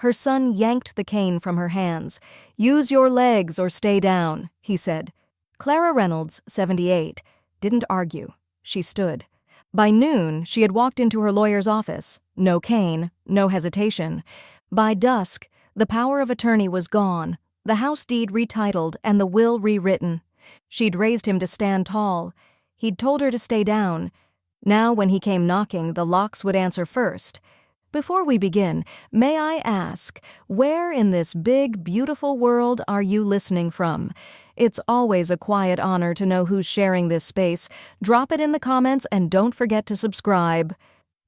Her son yanked the cane from her hands. "Use your legs or stay down," he said. Clara Reynolds, 78, didn't argue. She stood. By noon, she had walked into her lawyer's office. No cane, no hesitation. By dusk, the power of attorney was gone, the house deed retitled, and the will rewritten. She'd raised him to stand tall. He'd told her to stay down. Now, when he came knocking, the locks would answer first. "Before we begin, may I ask, where in this big, beautiful world are you listening from? It's always a quiet honor to know who's sharing this space. Drop it in the comments and don't forget to subscribe."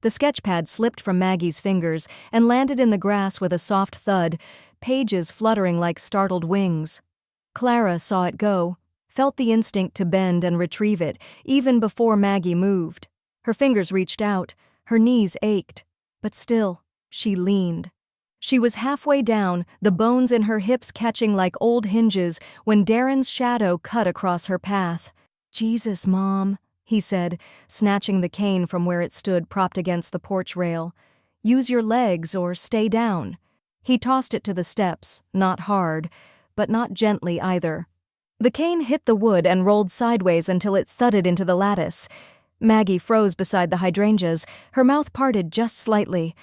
The sketchpad slipped from Maggie's fingers and landed in the grass with a soft thud, pages fluttering like startled wings. Clara saw it go, felt the instinct to bend and retrieve it, even before Maggie moved. Her fingers reached out, her knees ached, but still, she leaned. She was halfway down, the bones in her hips catching like old hinges, when Darren's shadow cut across her path. "Jesus, Mom," he said, snatching the cane from where it stood propped against the porch rail. "Use your legs or stay down." He tossed it to the steps, not hard, but not gently either. The cane hit the wood and rolled sideways until it thudded into the lattice. Maggie froze beside the hydrangeas, her mouth parted just slightly.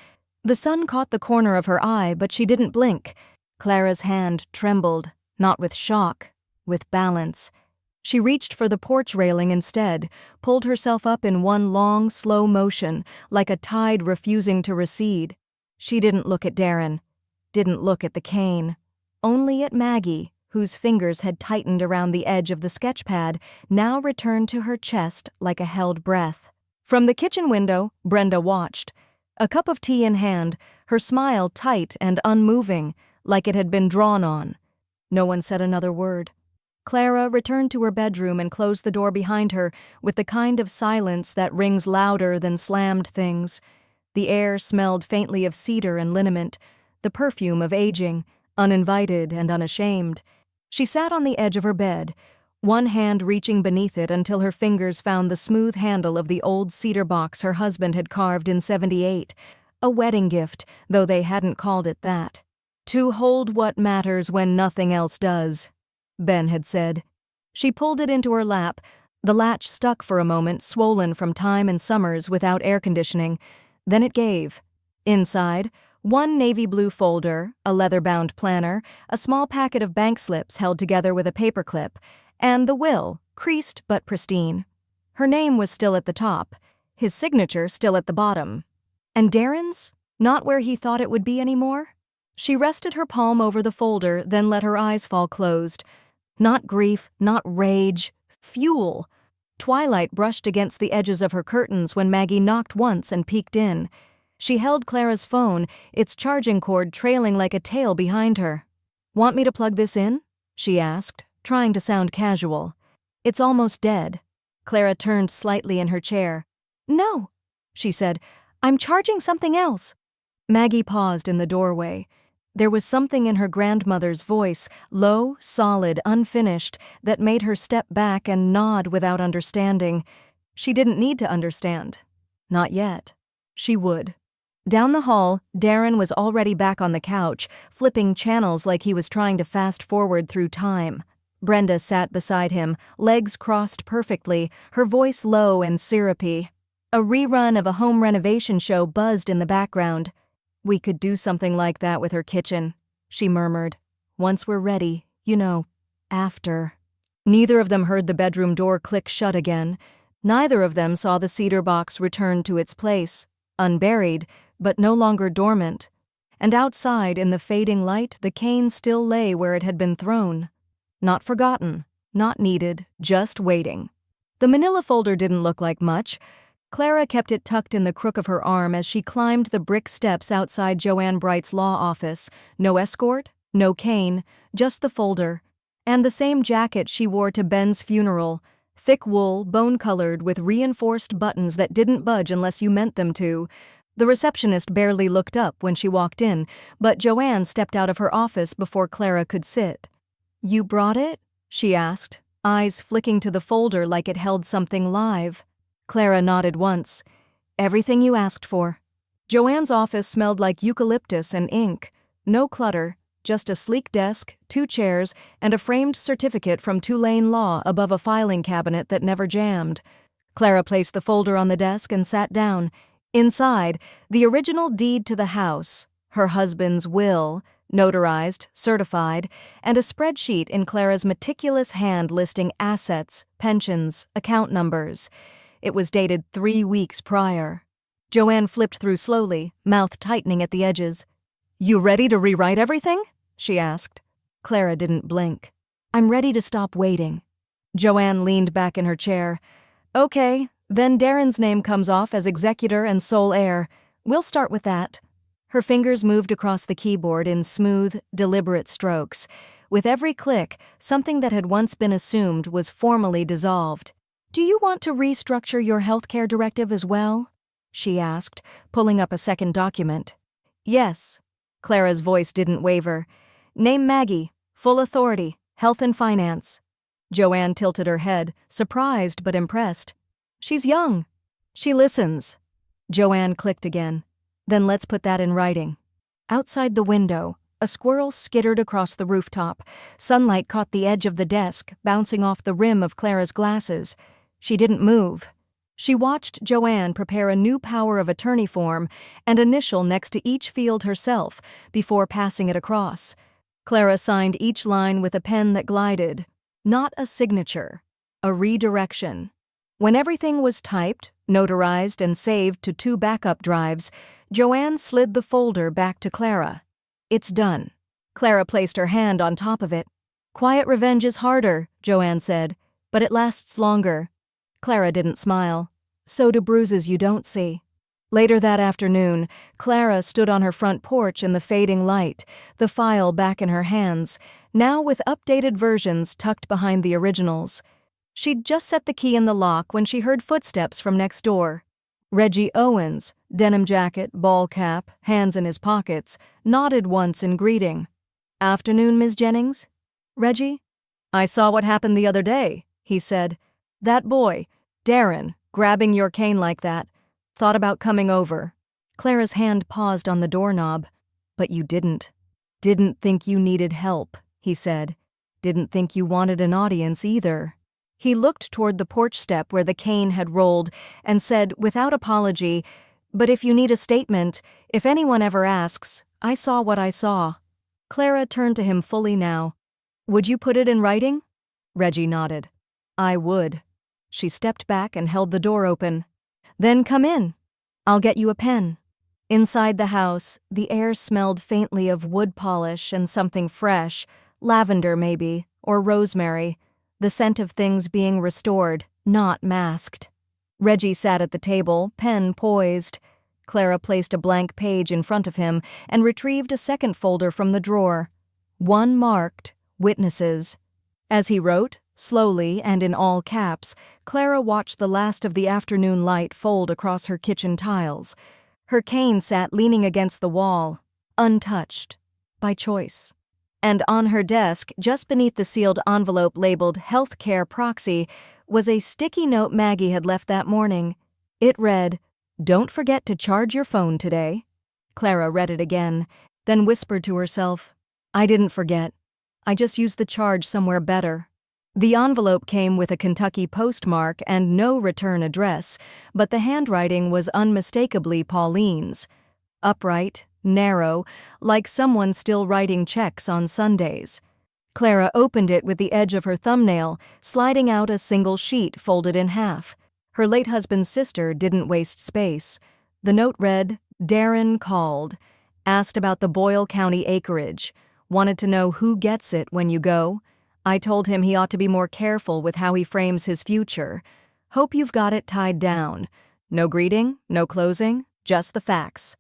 The sun caught the corner of her eye, but she didn't blink. Clara's hand trembled, not with shock, with balance. She reached for the porch railing instead, pulled herself up in one long, slow motion, like a tide refusing to recede. She didn't look at Darren, didn't look at the cane, only at Maggie, whose fingers had tightened around the edge of the sketchpad, now returned to her chest like a held breath. From the kitchen window, Brenda watched. A cup of tea in hand, her smile tight and unmoving, like it had been drawn on. No one said another word. Clara returned to her bedroom and closed the door behind her with the kind of silence that rings louder than slammed things. The air smelled faintly of cedar and liniment, the perfume of aging, uninvited and unashamed. She sat on the edge of her bed, one hand reaching beneath it until her fingers found the smooth handle of the old cedar box her husband had carved in 78, a wedding gift, though they hadn't called it that. "To hold what matters when nothing else does," Ben had said. She pulled it into her lap. The latch stuck for a moment, swollen from time and summers without air conditioning. Then it gave. Inside, one navy blue folder, a leather-bound planner, a small packet of bank slips held together with a paperclip, and the will, creased but pristine. Her name was still at the top, his signature still at the bottom. And Darren's? Not where he thought it would be anymore? She rested her palm over the folder, then let her eyes fall closed. Not grief, not rage, fuel. Twilight brushed against the edges of her curtains when Maggie knocked once and peeked in. She held Clara's phone, its charging cord trailing like a tail behind her. "Want me to plug this in?" she asked, trying to sound casual. "It's almost dead." Clara turned slightly in her chair. "No," she said. "I'm charging something else." Maggie paused in the doorway. There was something in her grandmother's voice, low, solid, unfinished, that made her step back and nod without understanding. She didn't need to understand. Not yet. She would. Down the hall, Darren was already back on the couch, flipping channels like he was trying to fast forward through time. Brenda sat beside him, legs crossed perfectly, her voice low and syrupy. A rerun of a home renovation show buzzed in the background. "We could do something like that with her kitchen," she murmured. "Once we're ready, after." Neither of them heard the bedroom door click shut again. Neither of them saw the cedar box return to its place, unburied, but no longer dormant. And outside, in the fading light, the cane still lay where it had been thrown. Not forgotten, not needed, just waiting. The manila folder didn't look like much. Clara kept it tucked in the crook of her arm as she climbed the brick steps outside Joanne Bright's law office. No escort, no cane, just the folder. And the same jacket she wore to Ben's funeral, thick wool, bone-colored, with reinforced buttons that didn't budge unless you meant them to. The receptionist barely looked up when she walked in, but Joanne stepped out of her office before Clara could sit. "You brought it?" she asked, eyes flicking to the folder like it held something live. Clara nodded once. "Everything you asked for." Joanne's office smelled like eucalyptus and ink. No clutter, just a sleek desk, 2 chairs, and a framed certificate from Tulane Law above a filing cabinet that never jammed. Clara placed the folder on the desk and sat down. Inside, the original deed to the house, her husband's will, notarized, certified, and a spreadsheet in Clara's meticulous hand listing assets, pensions, account numbers. It was dated 3 weeks prior. Joanne flipped through slowly, mouth tightening at the edges. "You ready to rewrite everything?" she asked. Clara didn't blink. "I'm ready to stop waiting." Joanne leaned back in her chair. "Okay, then Darren's name comes off as executor and sole heir. We'll start with that." Her fingers moved across the keyboard in smooth, deliberate strokes. With every click, something that had once been assumed was formally dissolved. "Do you want to restructure your healthcare directive as well?" she asked, pulling up a second document. "Yes." Clara's voice didn't waver. "Name Maggie, full authority, health and finance." Joanne tilted her head, surprised but impressed. "She's young. She listens." Joanne clicked again. "Then let's put that in writing." Outside the window, a squirrel skittered across the rooftop. Sunlight caught the edge of the desk, bouncing off the rim of Clara's glasses. She didn't move. She watched Joanne prepare a new power of attorney form and initial next to each field herself before passing it across. Clara signed each line with a pen that glided. Not a signature, a redirection. When everything was typed, notarized, and saved to 2 backup drives, Joanne slid the folder back to Clara. "It's done." Clara placed her hand on top of it. "Quiet revenge is harder," Joanne said, "but it lasts longer." Clara didn't smile. "So do bruises you don't see." Later that afternoon, Clara stood on her front porch in the fading light, the file back in her hands, now with updated versions tucked behind the originals. She'd just set the key in the lock when she heard footsteps from next door. Reggie Owens, denim jacket, ball cap, hands in his pockets, nodded once in greeting. "Afternoon, Ms. Jennings?" "Reggie?" "I saw what happened the other day," he said. "That boy, Darren, grabbing your cane like that. Thought about coming over." Clara's hand paused on the doorknob. "But you didn't. Didn't think you needed help," he said. "Didn't think you wanted an audience either." He looked toward the porch step where the cane had rolled and said without apology, "But if you need a statement, if anyone ever asks, I saw what I saw." Clara turned to him fully now. "Would you put it in writing?" Reggie nodded. "I would." She stepped back and held the door open. "Then come in. I'll get you a pen." Inside the house, the air smelled faintly of wood polish and something fresh, lavender maybe, or rosemary, the scent of things being restored, not masked. Reggie sat at the table, pen poised. Clara placed a blank page in front of him and retrieved a second folder from the drawer. One marked, Witnesses. As he wrote, slowly and in all caps, Clara watched the last of the afternoon light fold across her kitchen tiles. Her cane sat leaning against the wall, untouched, by choice. And on her desk, just beneath the sealed envelope labeled Healthcare Proxy, was a sticky note Maggie had left that morning. It read, "Don't forget to charge your phone today." Clara read it again, then whispered to herself, "I didn't forget. I just used the charge somewhere better." The envelope came with a Kentucky postmark and no return address, but the handwriting was unmistakably Pauline's. Upright, narrow, like someone still writing checks on Sundays. Clara opened it with the edge of her thumbnail, sliding out a single sheet folded in half. Her late husband's sister didn't waste space. The note read, "Darren called. Asked about the Boyle County acreage. Wanted to know who gets it when you go. I told him he ought to be more careful with how he frames his future. Hope you've got it tied down. No greeting, no closing, just the facts."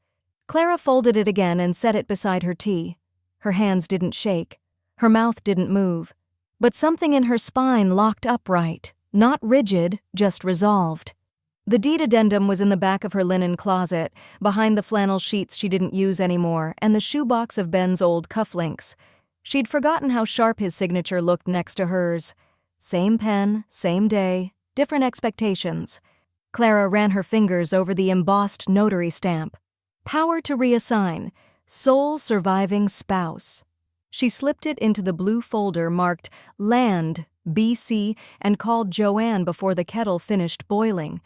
Clara folded it again and set it beside her tea. Her hands didn't shake. Her mouth didn't move. But something in her spine locked upright, not rigid, just resolved. The deed addendum was in the back of her linen closet, behind the flannel sheets she didn't use anymore and the shoebox of Ben's old cufflinks. She'd forgotten how sharp his signature looked next to hers. Same pen, same day, different expectations. Clara ran her fingers over the embossed notary stamp. Power to reassign. Sole surviving spouse. She slipped it into the blue folder marked Land, BC, and called Joanne before the kettle finished boiling.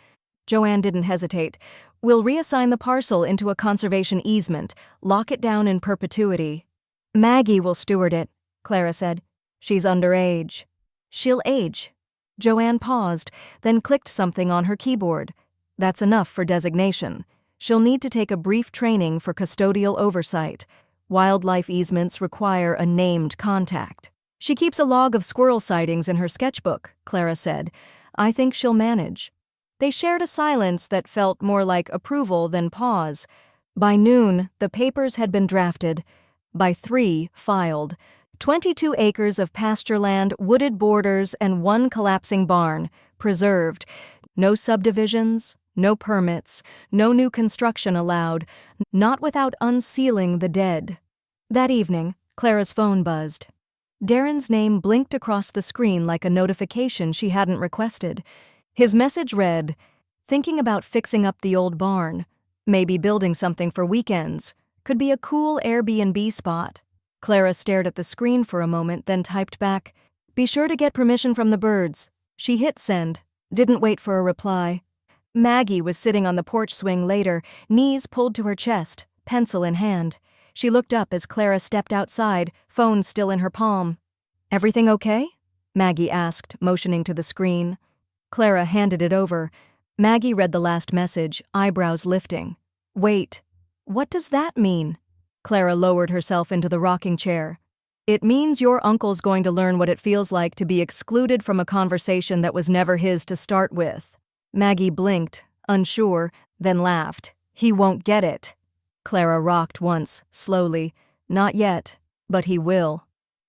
Joanne didn't hesitate. We'll reassign the parcel into a conservation easement, lock it down in perpetuity. Maggie will steward it, Clara said. She's underage. She'll age. Joanne paused, then clicked something on her keyboard. That's enough for designation. She'll need to take a brief training for custodial oversight. Wildlife easements require a named contact. She keeps a log of squirrel sightings in her sketchbook, Clara said. I think she'll manage. They shared a silence that felt more like approval than pause. By noon, the papers had been drafted. By 3, filed. 22 acres of pasture land, wooded borders, and 1 collapsing barn, preserved. No subdivisions, no permits, no new construction allowed, not without unsealing the dead. That evening, Clara's phone buzzed. Darren's name blinked across the screen like a notification she hadn't requested. His message read, thinking about fixing up the old barn, maybe building something for weekends, could be a cool Airbnb spot. Clara stared at the screen for a moment, then typed back, be sure to get permission from the birds. She hit send, didn't wait for a reply. Maggie was sitting on the porch swing later, knees pulled to her chest, pencil in hand. She looked up as Clara stepped outside, phone still in her palm. Everything okay? Maggie asked, motioning to the screen. Clara handed it over. Maggie read the last message, eyebrows lifting. Wait, what does that mean? Clara lowered herself into the rocking chair. It means your uncle's going to learn what it feels like to be excluded from a conversation that was never his to start with. Maggie blinked, unsure, then laughed. He won't get it. Clara rocked once, slowly. Not yet, but he will.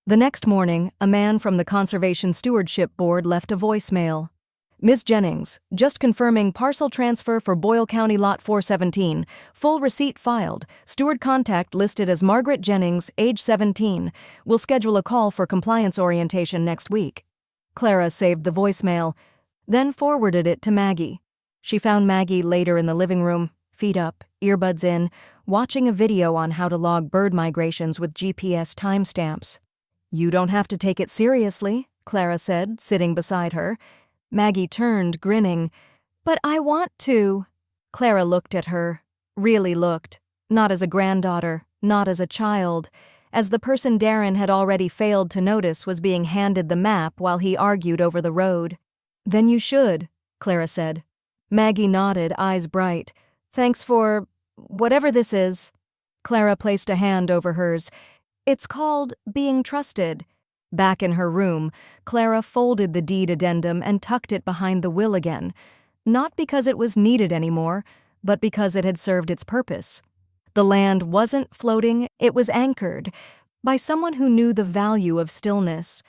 The next morning, a man from the Conservation Stewardship Board left a voicemail. Ms. Jennings, just confirming parcel transfer for Boyle County Lot 417. Full receipt filed. Steward contact listed as Margaret Jennings, age 17. We'll schedule a call for compliance orientation next week. Clara saved the voicemail, then forwarded it to Maggie. She found Maggie later in the living room, feet up, earbuds in, watching a video on how to log bird migrations with GPS timestamps. You don't have to take it seriously, Clara said, sitting beside her. Maggie turned, grinning. But I want to. Clara looked at her, really looked, not as a granddaughter, not as a child, as the person Darren had already failed to notice was being handed the map while he argued over the road. Then you should, Clara said. Maggie nodded, eyes bright. Thanks for whatever this is. Clara placed a hand over hers. It's called being trusted. Back in her room, Clara folded the deed addendum and tucked it behind the will again, not because it was needed anymore, but because it had served its purpose. The land wasn't floating, it was anchored, by someone who knew the value of stillness.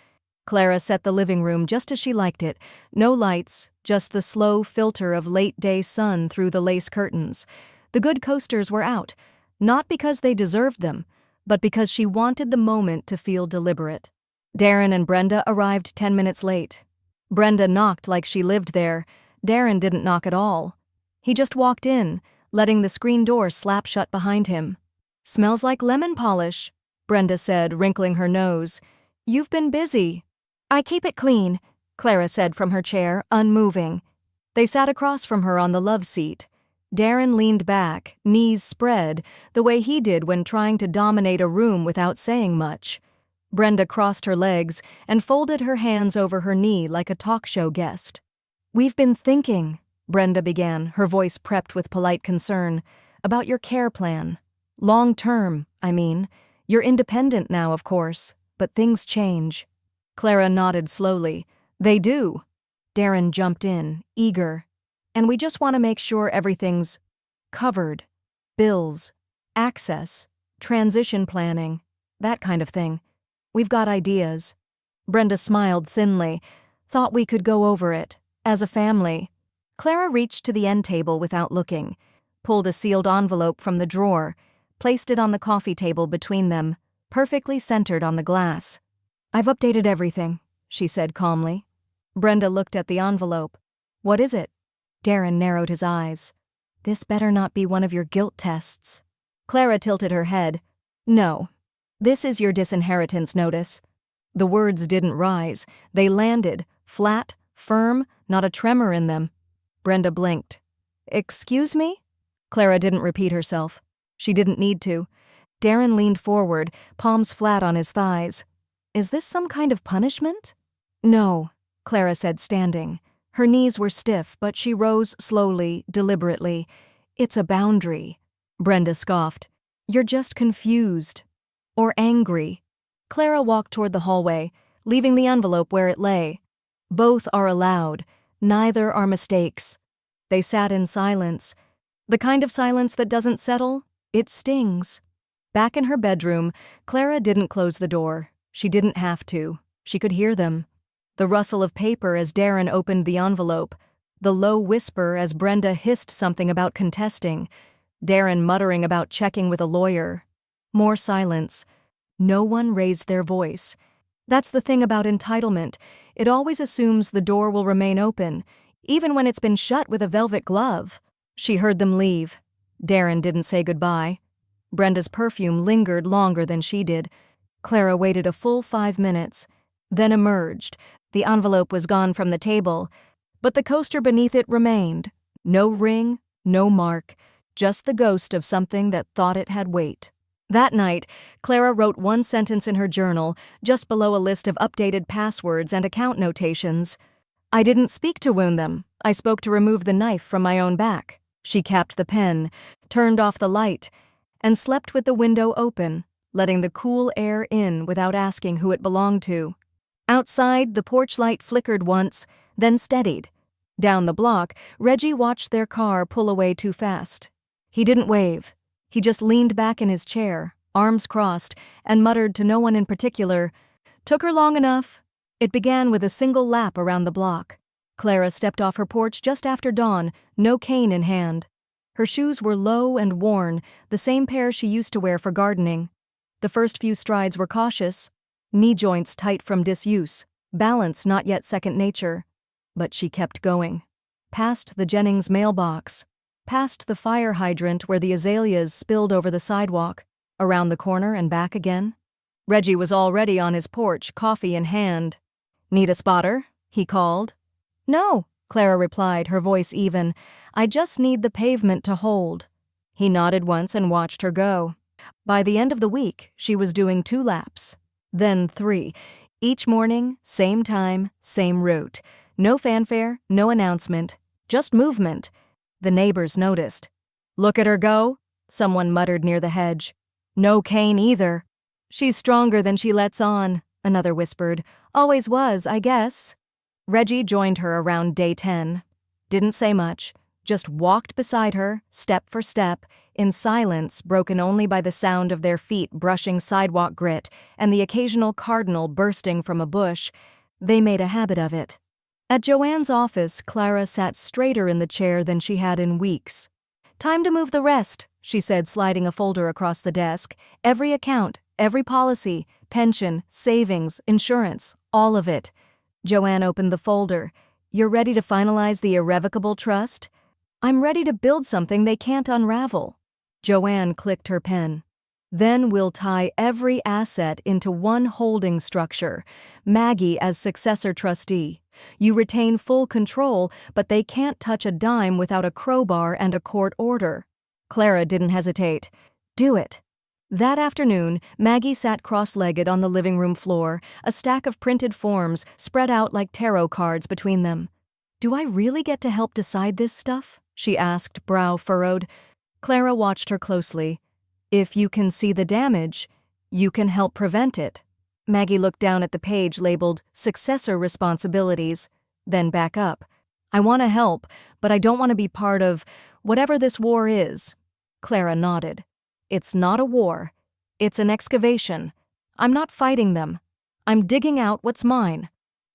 Clara set the living room just as she liked it, no lights, just the slow filter of late-day sun through the lace curtains. The good coasters were out, not because they deserved them, but because she wanted the moment to feel deliberate. Darren and Brenda arrived 10 minutes late. Brenda knocked like she lived there. Darren didn't knock at all. He just walked in, letting the screen door slap shut behind him. Smells like lemon polish, Brenda said, wrinkling her nose. You've been busy. I keep it clean, Clara said from her chair, unmoving. They sat across from her on the love seat. Darren leaned back, knees spread, the way he did when trying to dominate a room without saying much. Brenda crossed her legs and folded her hands over her knee like a talk show guest. We've been thinking, Brenda began, her voice prepped with polite concern, about your care plan. Long term, I mean. You're independent now, of course, but things change. Clara nodded slowly. They do. Darren jumped in, eager. And we just want to make sure everything's covered. Bills, access, transition planning, that kind of thing. We've got ideas. Brenda smiled thinly. Thought we could go over it, as a family. Clara reached to the end table without looking, pulled a sealed envelope from the drawer, placed it on the coffee table between them, perfectly centered on the glass. I've updated everything, she said calmly. Brenda looked at the envelope. What is it? Darren narrowed his eyes. This better not be one of your guilt tests. Clara tilted her head. No. This is your disinheritance notice. The words didn't rise. They landed, flat, firm, not a tremor in them. Brenda blinked. Excuse me? Clara didn't repeat herself. She didn't need to. Darren leaned forward, palms flat on his thighs. Is this some kind of punishment? No, Clara said, standing. Her knees were stiff, but she rose slowly, deliberately. It's a boundary. Brenda scoffed. You're just confused. Or angry. Clara walked toward the hallway, leaving the envelope where it lay. Both are allowed. Neither are mistakes. They sat in silence. The kind of silence that doesn't settle, it stings. Back in her bedroom, Clara didn't close the door. She didn't have to. She could hear them. The rustle of paper as Darren opened the envelope. The low whisper as Brenda hissed something about contesting. Darren muttering about checking with a lawyer. More silence. No one raised their voice. That's the thing about entitlement. It always assumes the door will remain open, even when it's been shut with a velvet glove. She heard them leave. Darren didn't say goodbye. Brenda's perfume lingered longer than she did. Clara waited a full 5 minutes, then emerged. The envelope was gone from the table, but the coaster beneath it remained. No ring, no mark, just the ghost of something that thought it had weight. That night, Clara wrote one sentence in her journal, just below a list of updated passwords and account notations. I didn't speak to wound them. I spoke to remove the knife from my own back. She capped the pen, turned off the light, and slept with the window open, letting the cool air in without asking who it belonged to. Outside, the porch light flickered once, then steadied. Down the block, Reggie watched their car pull away too fast. He didn't wave. He just leaned back in his chair, arms crossed, and muttered to no one in particular, "Took her long enough." It began with a single lap around the block. Clara stepped off her porch just after dawn, no cane in hand. Her shoes were low and worn, the same pair she used to wear for gardening. The first few strides were cautious, knee joints tight from disuse, balance not yet second nature. But she kept going. Past the Jennings mailbox, past the fire hydrant where the azaleas spilled over the sidewalk, around the corner and back again. Reggie was already on his porch, coffee in hand. "Need a spotter?" he called. "No," Clara replied, her voice even. "I just need the pavement to hold." He nodded once and watched her go. By the end of the week, she was doing 2 laps. Then 3. Each morning, same time, same route. No fanfare, no announcement, just movement. The neighbors noticed. "Look at her go," someone muttered near the hedge. "No cane either." "She's stronger than she lets on," another whispered. "Always was, I guess." Reggie joined her around day 10. Didn't say much, just walked beside her, step for step, in silence broken only by the sound of their feet brushing sidewalk grit and the occasional cardinal bursting from a bush. They made a habit of it. At Joanne's office, Clara sat straighter in the chair than she had in weeks. "Time to move the rest," she said, sliding a folder across the desk. "Every account, every policy, pension, savings, insurance, all of it." Joanne opened the folder. "You're ready to finalize the irrevocable trust?" "I'm ready to build something they can't unravel." Joanne clicked her pen. "Then we'll tie every asset into one holding structure, Maggie as successor trustee. You retain full control, but they can't touch a dime without a crowbar and a court order." Clara didn't hesitate. "Do it." That afternoon, Maggie sat cross-legged on the living room floor, a stack of printed forms spread out like tarot cards between them. "Do I really get to help decide this stuff?" she asked, brow furrowed. Clara watched her closely. "If you can see the damage, you can help prevent it." Maggie looked down at the page labeled Successor Responsibilities, then back up. "I want to help, but I don't want to be part of whatever this war is." Clara nodded. "It's not a war. It's an excavation. I'm not fighting them. I'm digging out what's mine."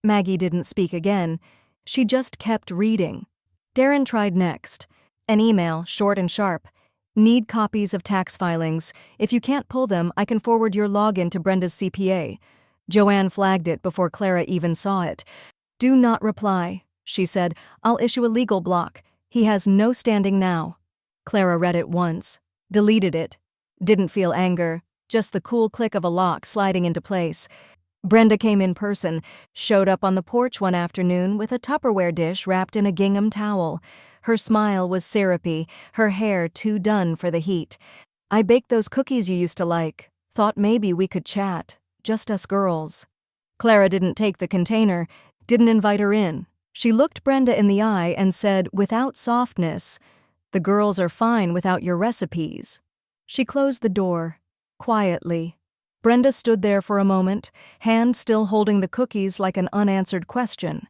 Maggie didn't speak again. She just kept reading. Darren tried next. An email, short and sharp. "Need copies of tax filings. If you can't pull them, I can forward your login to Brenda's CPA." Joanne flagged it before Clara even saw it. "Do not reply," she said. "I'll issue a legal block. He has no standing now." Clara read it once, deleted it. Didn't feel anger, just the cool click of a lock sliding into place. Brenda came in person, showed up on the porch one afternoon with a Tupperware dish wrapped in a gingham towel. Her smile was syrupy, her hair too done for the heat. "I baked those cookies you used to like. Thought maybe we could chat. Just us girls." Clara didn't take the container, didn't invite her in. She looked Brenda in the eye and said, without softness, "The girls are fine without your recipes." She closed the door, quietly. Brenda stood there for a moment, hand still holding the cookies like an unanswered question,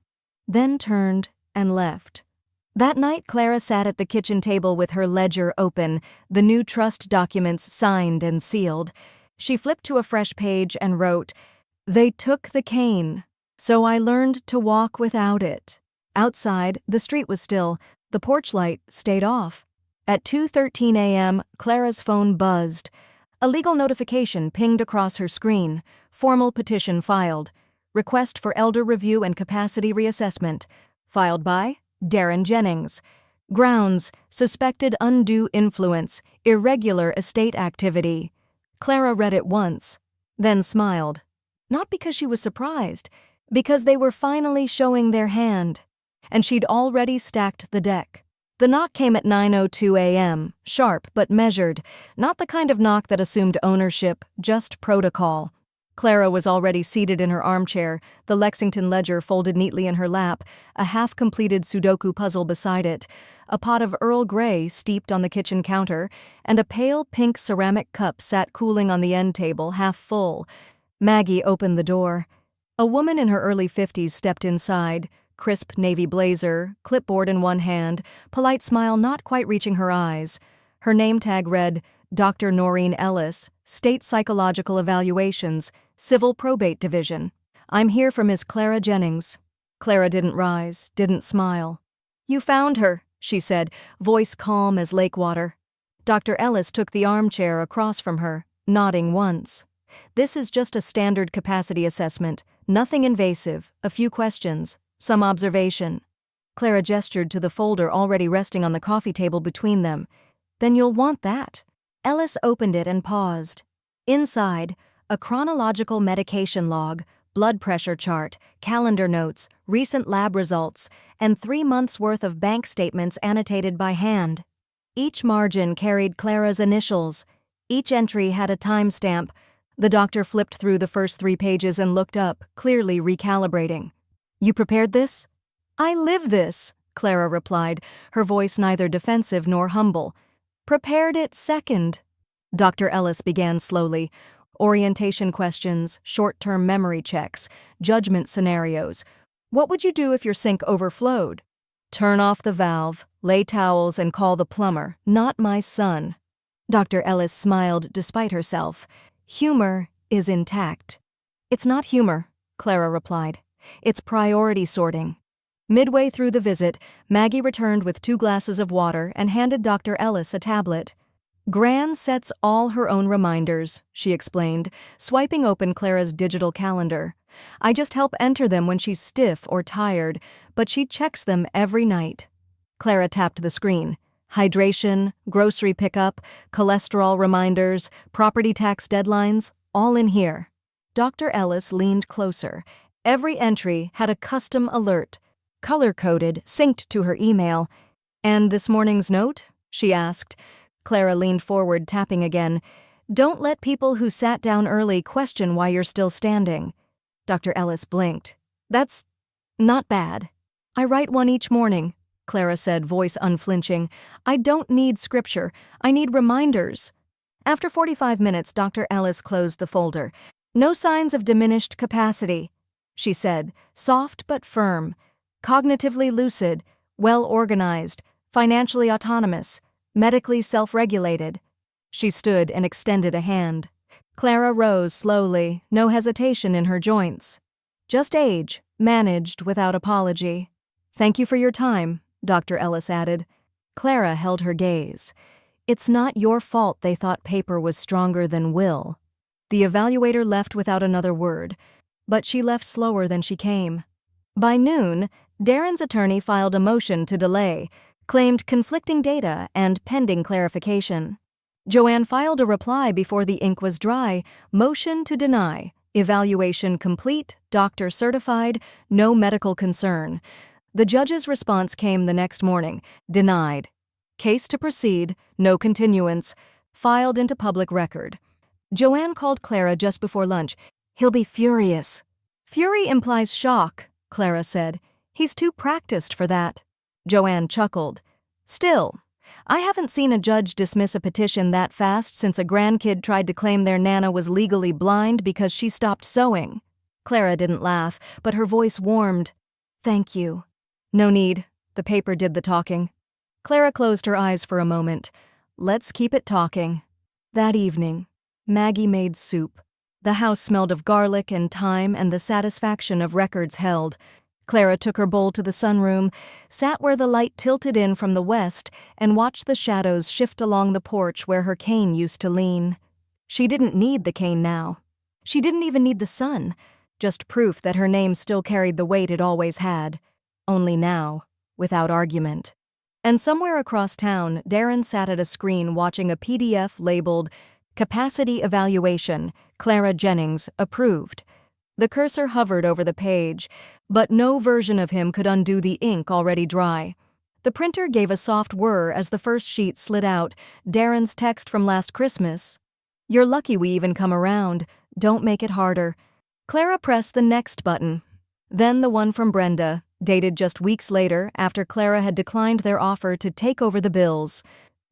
then turned and left. That night, Clara sat at the kitchen table with her ledger open, the new trust documents signed and sealed. She flipped to a fresh page and wrote, "They took the cane, so I learned to walk without it." Outside, the street was still. The porch light stayed off. At 2:13 a.m., Clara's phone buzzed. A legal notification pinged across her screen. Formal petition filed. Request for elder review and capacity reassessment. Filed by Darren Jennings. Grounds: suspected undue influence, irregular estate activity. Clara read it once, then smiled. Not because she was surprised, because they were finally showing their hand. And she'd already stacked the deck. The knock came at 9:02 a.m., sharp but measured, not the kind of knock that assumed ownership, just protocol. Clara was already seated in her armchair, the Lexington ledger folded neatly in her lap, a half-completed Sudoku puzzle beside it, a pot of Earl Grey steeped on the kitchen counter, and a pale pink ceramic cup sat cooling on the end table, half full. Maggie opened the door. A woman in her early 50s stepped inside. Crisp navy blazer, clipboard in one hand, polite smile not quite reaching her eyes. Her name tag read, Dr. Noreen Ellis, State Psychological Evaluations, Civil Probate Division. "I'm here for Miss Clara Jennings." Clara didn't rise, didn't smile. "You found her," she said, voice calm as lake water. Dr. Ellis took the armchair across from her, nodding once. "This is just a standard capacity assessment, nothing invasive, a few questions. Some observation." Clara gestured to the folder already resting on the coffee table between them. "Then you'll want that." Ellis opened it and paused. Inside, a chronological medication log, blood pressure chart, calendar notes, recent lab results, and 3 months' worth of bank statements annotated by hand. Each margin carried Clara's initials. Each entry had a timestamp. The doctor flipped through the first 3 pages and looked up, clearly recalibrating. "You prepared this?" "I live this," Clara replied, her voice neither defensive nor humble. "Prepared it second." Dr. Ellis began slowly. Orientation questions, short-term memory checks, judgment scenarios. "What would you do if your sink overflowed?" "Turn off the valve, lay towels, and call the plumber, not my son." Dr. Ellis smiled despite herself. "Humor is intact." "It's not humor," Clara replied. "It's priority sorting." Midway through the visit, Maggie returned with 2 glasses of water and handed Dr. Ellis a tablet. "Gran sets all her own reminders," she explained, swiping open Clara's digital calendar. "I just help enter them when she's stiff or tired, but she checks them every night." Clara tapped the screen. Hydration, grocery pickup, cholesterol reminders, property tax deadlines, all in here. Dr. Ellis leaned closer. Every entry had a custom alert, color-coded, synced to her email. "And this morning's note?" she asked. Clara leaned forward, tapping again. "Don't let people who sat down early question why you're still standing." Dr. Ellis blinked. "That's not bad." "I write one each morning," Clara said, voice unflinching. "I don't need scripture. I need reminders." After 45 minutes, Dr. Ellis closed the folder. "No signs of diminished capacity," she said, soft but firm. "Cognitively lucid, well-organized, financially autonomous, medically self-regulated." She stood and extended a hand. Clara rose slowly, no hesitation in her joints. "Just age, managed without apology." "Thank you for your time," Dr. Ellis added. Clara held her gaze. "It's not your fault they thought paper was stronger than will." The evaluator left without another word, but she left slower than she came. By noon, Darren's attorney filed a motion to delay, claimed conflicting data and pending clarification. Joanne filed a reply before the ink was dry. Motion to deny. Evaluation complete, doctor certified, no medical concern. The judge's response came the next morning. Denied. Case to proceed, no continuance. Filed into public record. Joanne called Clara just before lunch. He'll be furious. Fury implies shock, Clara said. He's too practiced for that. Joanne chuckled. Still, I haven't seen a judge dismiss a petition that fast since a grandkid tried to claim their Nana was legally blind because she stopped sewing. Clara didn't laugh, but her voice warmed. Thank you. No need. The paper did the talking. Clara closed her eyes for a moment. Let's keep it talking. That evening, Maggie made soup. The house smelled of garlic and thyme and the satisfaction of records held. Clara took her bowl to the sunroom, sat where the light tilted in from the west, and watched the shadows shift along the porch where her cane used to lean. She didn't need the cane now. She didn't even need the sun, just proof that her name still carried the weight it always had. Only now, without argument. And somewhere across town, Darren sat at a screen watching a PDF labeled Capacity Evaluation, Clara Jennings, Approved. The cursor hovered over the page, but no version of him could undo the ink already dry. The printer gave a soft whir as the first sheet slid out, Darren's text from last Christmas. You're lucky we even come around. Don't make it harder. Clara pressed the next button. Then the one from Brenda, dated just weeks later after Clara had declined their offer to take over the bills.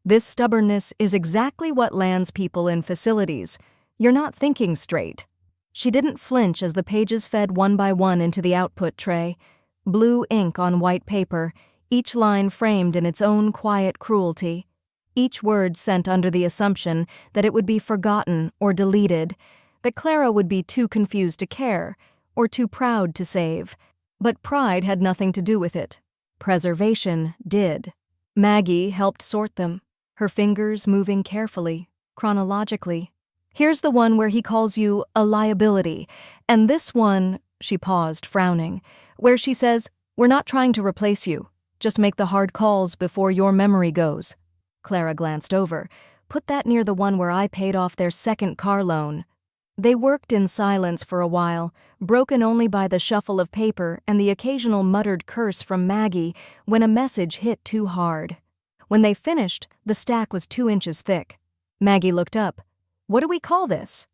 This stubbornness is exactly what lands people in facilities. You're not thinking straight. She didn't flinch as the pages fed one by one into the output tray. Blue ink on white paper, each line framed in its own quiet cruelty. Each word sent under the assumption that it would be forgotten or deleted, that Clara would be too confused to care, or too proud to save. But pride had nothing to do with it. Preservation did. Maggie helped sort them, her fingers moving carefully, chronologically. Here's the one where he calls you a liability, and this one, she paused, frowning, where she says, we're not trying to replace you, just make the hard calls before your memory goes. Clara glanced over. Put that near the one where I paid off their second car loan. They worked in silence for a while, broken only by the shuffle of paper and the occasional muttered curse from Maggie when a message hit too hard. When they finished, the stack was 2 inches thick. Maggie looked up. What do we call this?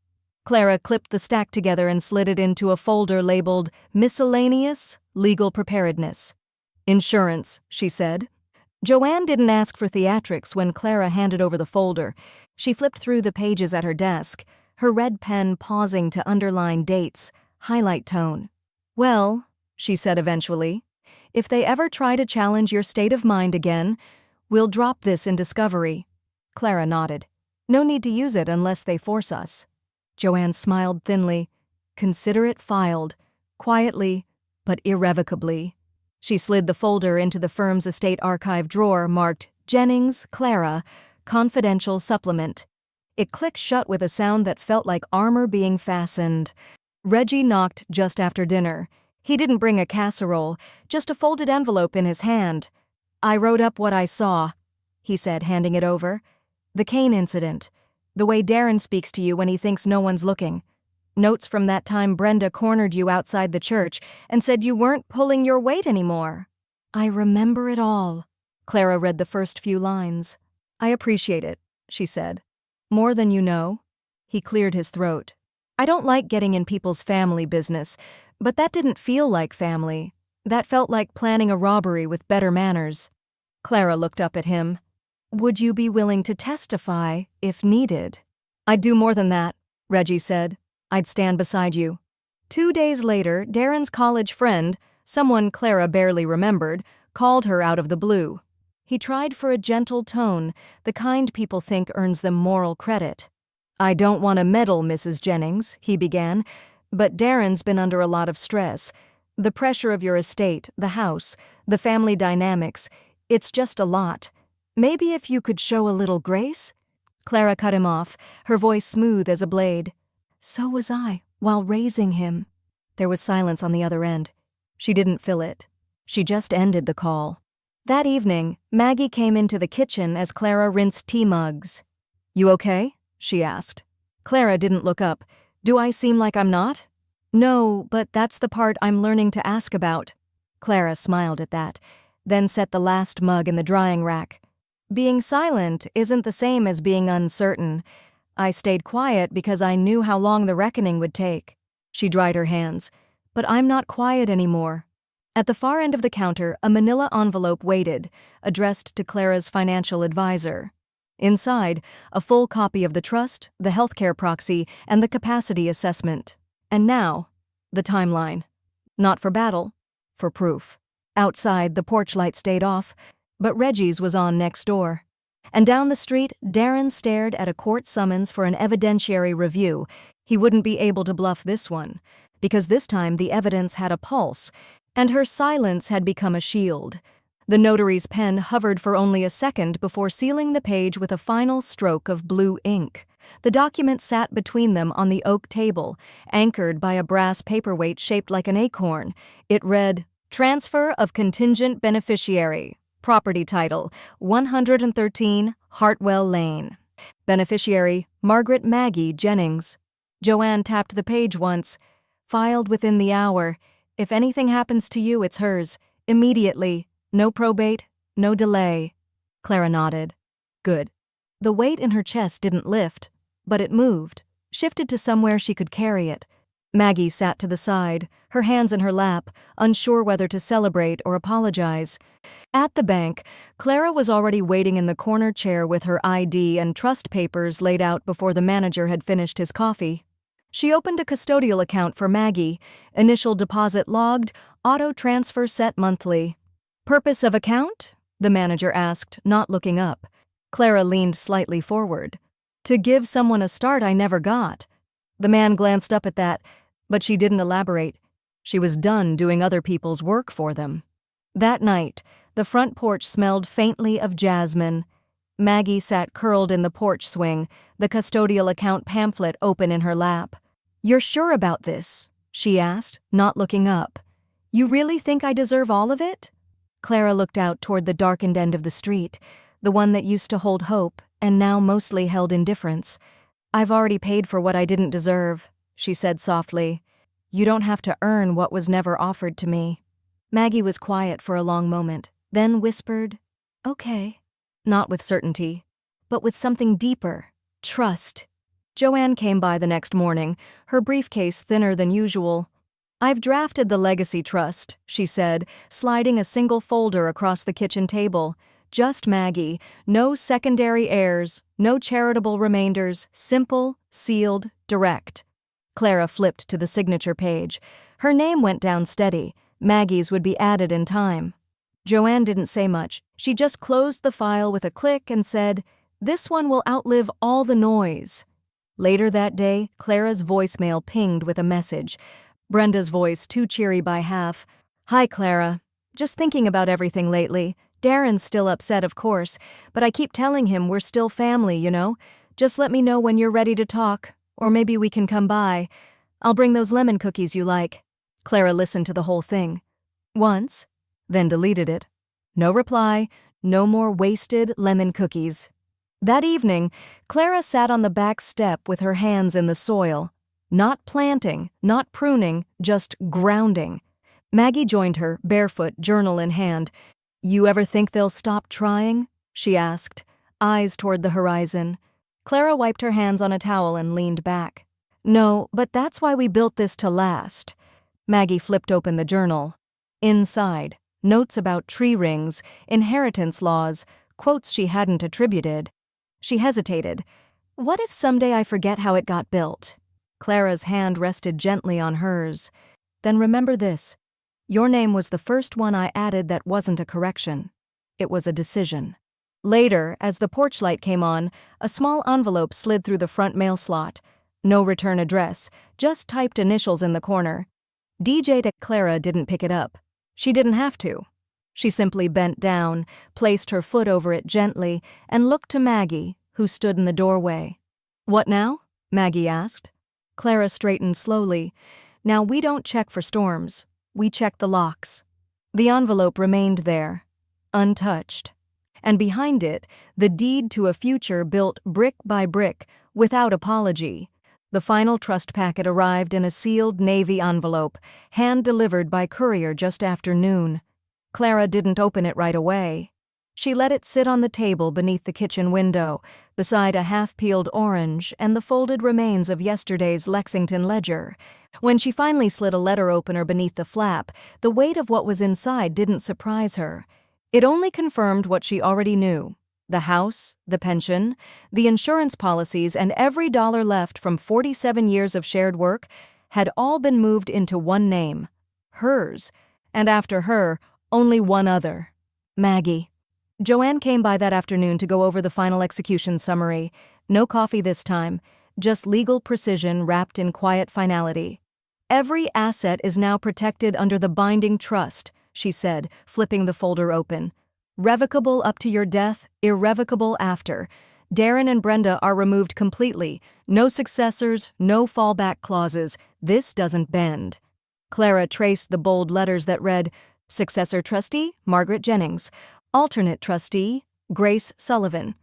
Clara clipped the stack together and slid it into a folder labeled Miscellaneous Legal Preparedness. Insurance, she said. Joanne didn't ask for theatrics when Clara handed over the folder. She flipped through the pages at her desk, her red pen pausing to underline dates, highlight tone. Well, she said eventually, if they ever try to challenge your state of mind again, we'll drop this in discovery. Clara nodded. No need to use it unless they force us. Joanne smiled thinly. Consider it filed, quietly, but irrevocably. She slid the folder into the firm's estate archive drawer marked Jennings, Clara, Confidential Supplement. It clicked shut with a sound that felt like armor being fastened. Reggie knocked just after dinner. He didn't bring a casserole, just a folded envelope in his hand. I wrote up what I saw, he said, handing it over. The cane incident. The way Darren speaks to you when he thinks no one's looking. Notes from that time Brenda cornered you outside the church and said you weren't pulling your weight anymore. I remember it all. Clara read the first few lines. I appreciate it, she said. More than you know. He cleared his throat. I don't like getting in people's family business, but that didn't feel like family. That felt like planning a robbery with better manners. Clara looked up at him. Would you be willing to testify if needed? I'd do more than that, Reggie said. I'd stand beside you. 2 days later, Darren's college friend, someone Clara barely remembered, called her out of the blue. He tried for a gentle tone, the kind people think earns them moral credit. I don't want to meddle, Mrs. Jennings, he began, but Darren's been under a lot of stress. The pressure of your estate, the house, the family dynamics, it's just a lot. Maybe if you could show a little grace? Clara cut him off, her voice smooth as a blade. So was I, while raising him. There was silence on the other end. She didn't fill it. She just ended the call. That evening, Maggie came into the kitchen as Clara rinsed tea mugs. "You okay?" she asked. Clara didn't look up. "Do I seem like I'm not?" "No, but that's the part I'm learning to ask about." Clara smiled at that, then set the last mug in the drying rack. "Being silent isn't the same as being uncertain. I stayed quiet because I knew how long the reckoning would take." She dried her hands. "But I'm not quiet anymore." At the far end of the counter, a manila envelope waited, addressed to Clara's financial advisor. Inside, a full copy of the trust, the healthcare proxy, and the capacity assessment. And now, the timeline. Not for battle, for proof. Outside, the porch light stayed off, but Reggie's was on next door. And down the street, Darren stared at a court summons for an evidentiary review. He wouldn't be able to bluff this one, because this time the evidence had a pulse, and her silence had become a shield. The notary's pen hovered for only a second before sealing the page with a final stroke of blue ink. The document sat between them on the oak table, anchored by a brass paperweight shaped like an acorn. It read, "Transfer of contingent beneficiary. Property title, 113 Hartwell Lane. Beneficiary, Margaret Maggie Jennings." Joanne tapped the page once. "Filed within the hour. If anything happens to you, it's hers. Immediately. No probate, no delay." Clara nodded. Good. The weight in her chest didn't lift, but it moved, shifted to somewhere she could carry it. Maggie sat to the side, her hands in her lap, unsure whether to celebrate or apologize. At the bank, Clara was already waiting in the corner chair with her ID and trust papers laid out before the manager had finished his coffee. She opened a custodial account for Maggie, initial deposit logged, auto transfer set monthly. "Purpose of account?" the manager asked, not looking up. Clara leaned slightly forward. "To give someone a start I never got." The man glanced up at that, but she didn't elaborate. She was done doing other people's work for them. That night, the front porch smelled faintly of jasmine. Maggie sat curled in the porch swing, the custodial account pamphlet open in her lap. "You're sure about this?" she asked, not looking up. "You really think I deserve all of it?" Clara looked out toward the darkened end of the street, the one that used to hold hope and now mostly held indifference. "I've already paid for what I didn't deserve," she said softly. "You don't have to earn what was never offered to me." Maggie was quiet for a long moment, then whispered, "Okay." Not with certainty, but with something deeper, trust. Joanne came by the next morning, her briefcase thinner than usual. "I've drafted the legacy trust," she said, sliding a single folder across the kitchen table. "Just Maggie, no secondary heirs, no charitable remainders, simple, sealed, direct." Clara flipped to the signature page. Her name went down steady. Maggie's would be added in time. Joanne didn't say much. She just closed the file with a click and said, "This one will outlive all the noise." Later that day, Clara's voicemail pinged with a message. Brenda's voice too cheery by half. "Hi, Clara. Just thinking about everything lately. Darren's still upset, of course, but I keep telling him we're still family, you know? Just let me know when you're ready to talk, or maybe we can come by. I'll bring those lemon cookies you like." Clara listened to the whole thing. Once, then deleted it. No reply, no more wasted lemon cookies. That evening, Clara sat on the back step with her hands in the soil. Not planting, not pruning, just grounding. Maggie joined her, barefoot, journal in hand. "You ever think they'll stop trying?" she asked, eyes toward the horizon. Clara wiped her hands on a towel and leaned back. "No, but that's why we built this to last." Maggie flipped open the journal. Inside, notes about tree rings, inheritance laws, quotes she hadn't attributed. She hesitated. "What if someday I forget how it got built?" Clara's hand rested gently on hers. "Then remember this. Your name was the first one I added that wasn't a correction. It was a decision." Later, as the porch light came on, a small envelope slid through the front mail slot. No return address, just typed initials in the corner. DJ to Clara didn't pick it up. She didn't have to. She simply bent down, placed her foot over it gently, and looked to Maggie, who stood in the doorway. "What now?" Maggie asked. Clara straightened slowly. "Now we don't check for storms. We check the locks." The envelope remained there, untouched. and behind it, the deed to a future built brick by brick, without apology. The final trust packet arrived in a sealed navy envelope, hand-delivered by courier just after noon. Clara didn't open it right away. She let it sit on the table beneath the kitchen window, beside a half-peeled orange and the folded remains of yesterday's Lexington ledger. When she finally slid a letter opener beneath the flap, the weight of what was inside didn't surprise her. It only confirmed what she already knew. The house, the pension, the insurance policies, and every dollar left from 47 years of shared work had all been moved into one name, hers, and after her, only one other, Maggie. Joanne came by that afternoon to go over the final execution summary. No coffee this time, just legal precision wrapped in quiet finality. "Every asset is now protected under the binding trust," she said, flipping the folder open. "Revocable up to your death, irrevocable after. Darren and Brenda are removed completely. No successors, no fallback clauses. This doesn't bend." Clara traced the bold letters that read, "Successor trustee, Margaret Jennings. Alternate trustee, Grace Sullivan."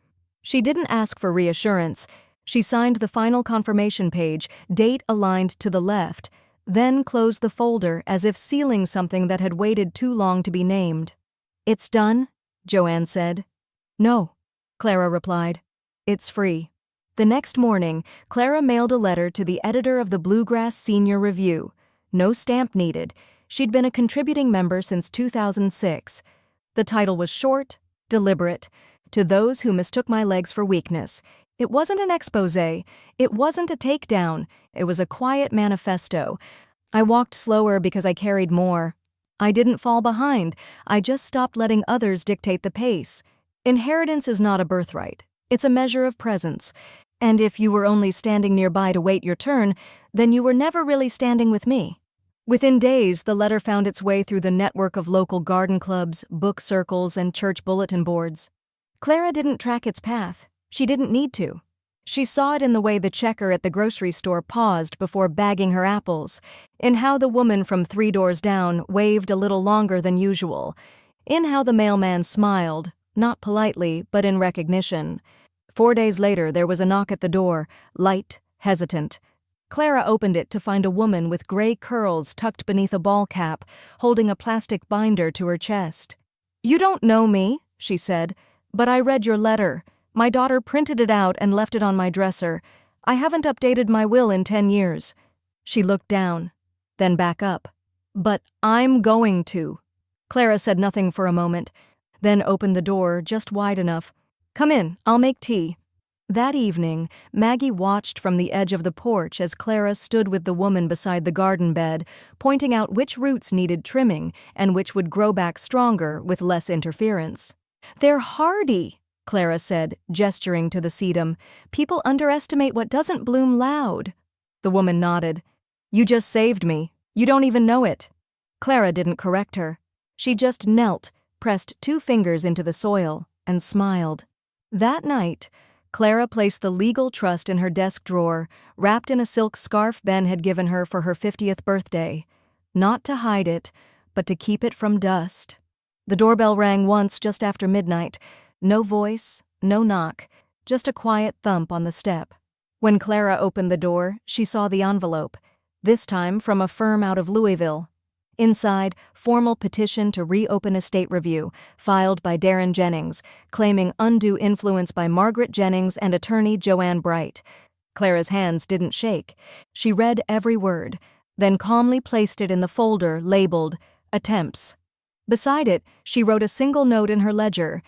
She didn't ask for reassurance. She signed the final confirmation page, date aligned to the left, then closed the folder as if sealing something that had waited too long to be named. "It's done?" Joanne said. "No," Clara replied. "It's free." The next morning, Clara mailed a letter to the editor of the Bluegrass Senior Review. No stamp needed. She'd been a contributing member since 2006. The title was short, deliberate. "To those who mistook my legs for weakness." It wasn't an exposé. It wasn't a takedown. It was a quiet manifesto. "I walked slower because I carried more. I didn't fall behind. I just stopped letting others dictate the pace. Inheritance is not a birthright. It's a measure of presence. And if you were only standing nearby to wait your turn, then you were never really standing with me." Within days, the letter found its way through the network of local garden clubs, book circles, and church bulletin boards. Clara didn't track its path. She didn't need to. She saw it in the way the checker at the grocery store paused before bagging her apples, in how the woman from 3 doors down waved a little longer than usual, in how the mailman smiled, not politely, but in recognition. 4 days later, there was a knock at the door, light, hesitant. Clara opened it to find a woman with gray curls tucked beneath a ball cap, holding a plastic binder to her chest. "You don't know me," she said, "but I read your letter. My daughter printed it out and left it on my dresser. I haven't updated my will in 10 years. She looked down, then back up. "But I'm going to." Clara said nothing for a moment, then opened the door just wide enough. "Come in, I'll make tea." That evening, Maggie watched from the edge of the porch as Clara stood with the woman beside the garden bed, pointing out which roots needed trimming and which would grow back stronger with less interference. "They're hardy," Clara said, gesturing to the sedum. "People underestimate what doesn't bloom loud." The woman nodded. "You just saved me. You don't even know it." Clara didn't correct her. She just knelt, pressed 2 fingers into the soil, and smiled. That night, Clara placed the legal trust in her desk drawer, wrapped in a silk scarf Ben had given her for her 50th birthday. Not to hide it, but to keep it from dust. The doorbell rang once just after midnight. No voice, no knock, just a quiet thump on the step. When Clara opened the door, she saw the envelope, this time from a firm out of Louisville. Inside, formal petition to reopen estate review, filed by Darren Jennings, claiming undue influence by Margaret Jennings and attorney Joanne Bright. Clara's hands didn't shake. She read every word, then calmly placed it in the folder labeled Attempts. Beside it, she wrote a single note in her ledger.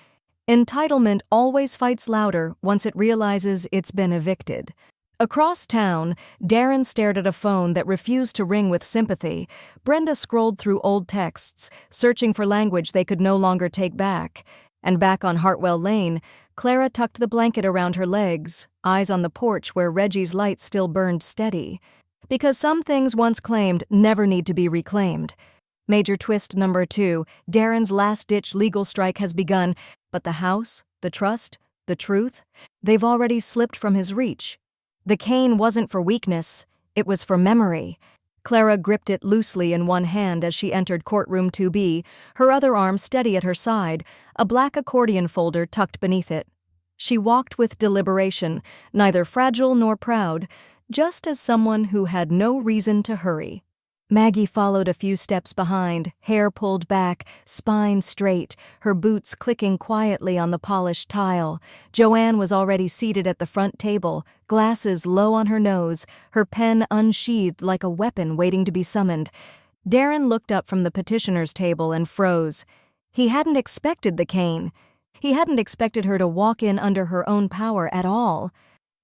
"Entitlement always fights louder once it realizes it's been evicted." Across town, Darren stared at a phone that refused to ring with sympathy. Brenda scrolled through old texts, searching for language they could no longer take back. And back on Hartwell Lane, Clara tucked the blanket around her legs, eyes on the porch where Reggie's light still burned steady. Because some things once claimed never need to be reclaimed. Major twist number 2, Darren's last-ditch legal strike has begun, but the house, the trust, the truth, they've already slipped from his reach. The cane wasn't for weakness, it was for memory. Clara gripped it loosely in one hand as she entered courtroom 2B, her other arm steady at her side, a black accordion folder tucked beneath it. She walked with deliberation, neither fragile nor proud, just as someone who had no reason to hurry. Maggie followed a few steps behind, hair pulled back, spine straight, her boots clicking quietly on the polished tile. Joanne was already seated at the front table, glasses low on her nose, her pen unsheathed like a weapon waiting to be summoned. Darren looked up from the petitioner's table and froze. He hadn't expected the cane. He hadn't expected her to walk in under her own power at all.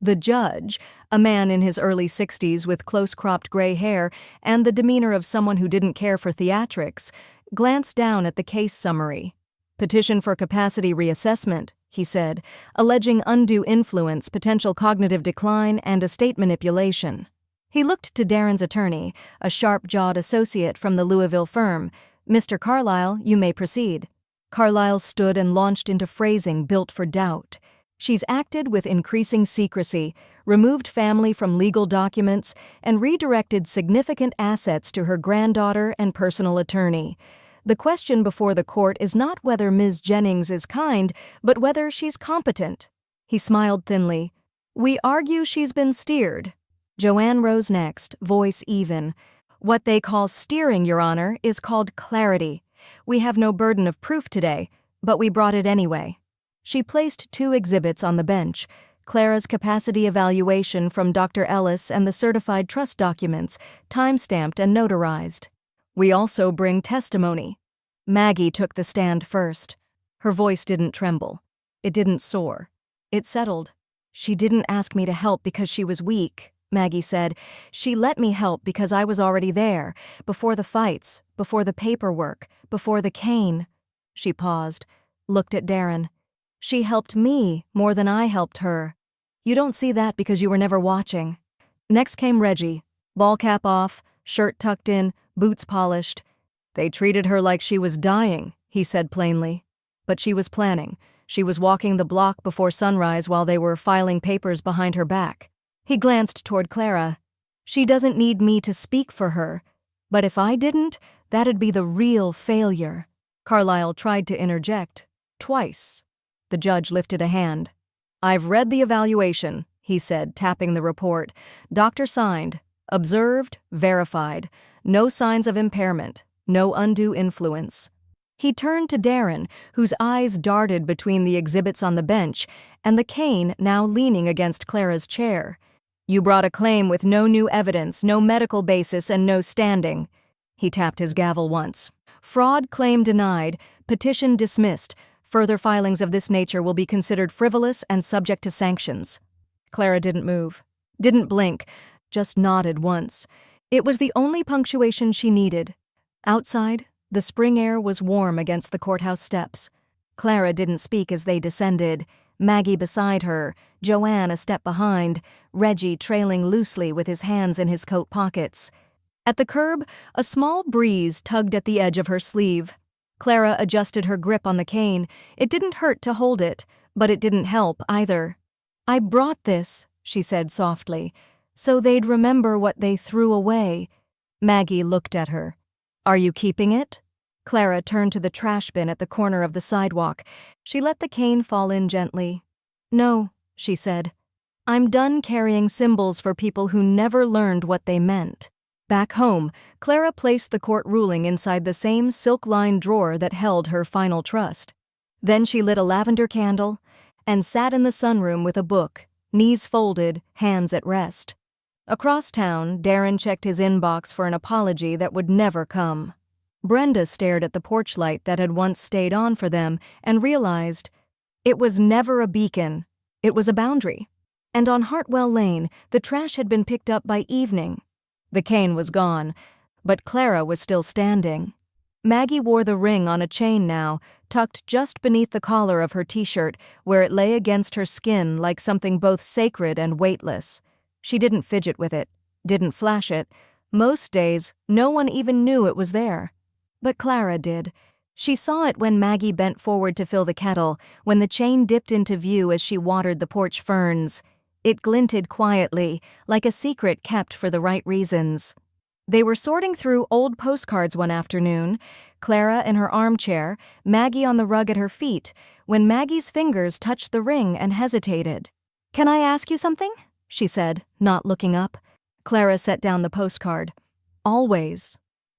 The judge, a man in his early 60s with close-cropped gray hair and the demeanor of someone who didn't care for theatrics, glanced down at the case summary. "Petition for capacity reassessment," he said, alleging undue influence, potential cognitive decline, and estate manipulation. He looked to Darren's attorney, a sharp-jawed associate from the Louisville firm. "Mr. Carlyle, you may proceed." Carlyle stood and launched into phrasing built for doubt. She's acted with increasing secrecy, removed family from legal documents, and redirected significant assets to her granddaughter and personal attorney. The question before the court is not whether Ms. Jennings is kind, but whether she's competent. He smiled thinly. "We argue she's been steered." Joanne rose next, voice even. "What they call steering, Your Honor, is called clarity. We have no burden of proof today, but we brought it anyway." She placed 2 exhibits on the bench, Clara's capacity evaluation from Dr. Ellis and the certified trust documents, time-stamped and notarized. "We also bring testimony." Maggie took the stand first. Her voice didn't tremble. It didn't soar. It settled. "She didn't ask me to help because she was weak," Maggie said. "She let me help because I was already there, before the fights, before the paperwork, before the cane." She paused, looked at Darren. "She helped me more than I helped her. You don't see that because you were never watching." Next came Reggie, ball cap off, shirt tucked in, boots polished. "They treated her like she was dying," he said plainly. But she was planning. She was walking the block before sunrise while they were filing papers behind her back. He glanced toward Clara. "She doesn't need me to speak for her. But if I didn't, that'd be the real failure." Carlyle tried to interject. Twice. The judge lifted a hand. "I've read the evaluation," he said, tapping the report. "Doctor signed. Observed, verified. No signs of impairment. No undue influence." He turned to Darren, whose eyes darted between the exhibits on the bench and the cane now leaning against Clara's chair. "You brought a claim with no new evidence, no medical basis, and no standing." He tapped his gavel once. "Fraud claim denied. Petition dismissed. Further filings of this nature will be considered frivolous and subject to sanctions." Clara didn't move, didn't blink, just nodded once. It was the only punctuation she needed. Outside, the spring air was warm against the courthouse steps. Clara didn't speak as they descended, Maggie beside her, Joanne a step behind, Reggie trailing loosely with his hands in his coat pockets. At the curb, a small breeze tugged at the edge of her sleeve. Clara adjusted her grip on the cane. It didn't hurt to hold it, but it didn't help either. "I brought this," she said softly, "so they'd remember what they threw away." Maggie looked at her. "Are you keeping it?" Clara turned to the trash bin at the corner of the sidewalk. She let the cane fall in gently. "No," she said. "I'm done carrying symbols for people who never learned what they meant." Back home, Clara placed the court ruling inside the same silk-lined drawer that held her final trust. Then she lit a lavender candle and sat in the sunroom with a book, knees folded, hands at rest. Across town, Darren checked his inbox for an apology that would never come. Brenda stared at the porch light that had once stayed on for them and realized it was never a beacon, it was a boundary. And on Hartwell Lane, the trash had been picked up by evening. The cane was gone, but Clara was still standing. Maggie wore the ring on a chain now, tucked just beneath the collar of her t-shirt, where it lay against her skin like something both sacred and weightless. She didn't fidget with it, didn't flash it. Most days, no one even knew it was there. But Clara did. She saw it when Maggie bent forward to fill the kettle, when the chain dipped into view as she watered the porch ferns. It glinted quietly, like a secret kept for the right reasons. They were sorting through old postcards one afternoon, Clara in her armchair, Maggie on the rug at her feet, when Maggie's fingers touched the ring and hesitated. "Can I ask you something?" she said, not looking up. Clara set down the postcard. "Always."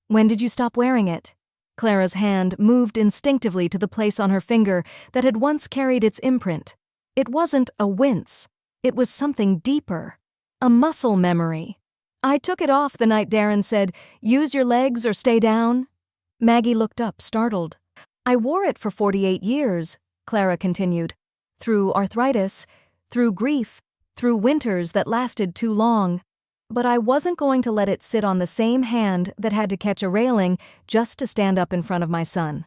"When did you stop wearing it?" Clara's hand moved instinctively to the place on her finger that had once carried its imprint. It wasn't a wince. It was something deeper. A muscle memory. "I took it off the night Darren said, 'Use your legs or stay down.'" Maggie looked up, startled. "I wore it for 48 years, Clara continued. "Through arthritis, through grief, through winters that lasted too long. But I wasn't going to let it sit on the same hand that had to catch a railing just to stand up in front of my son."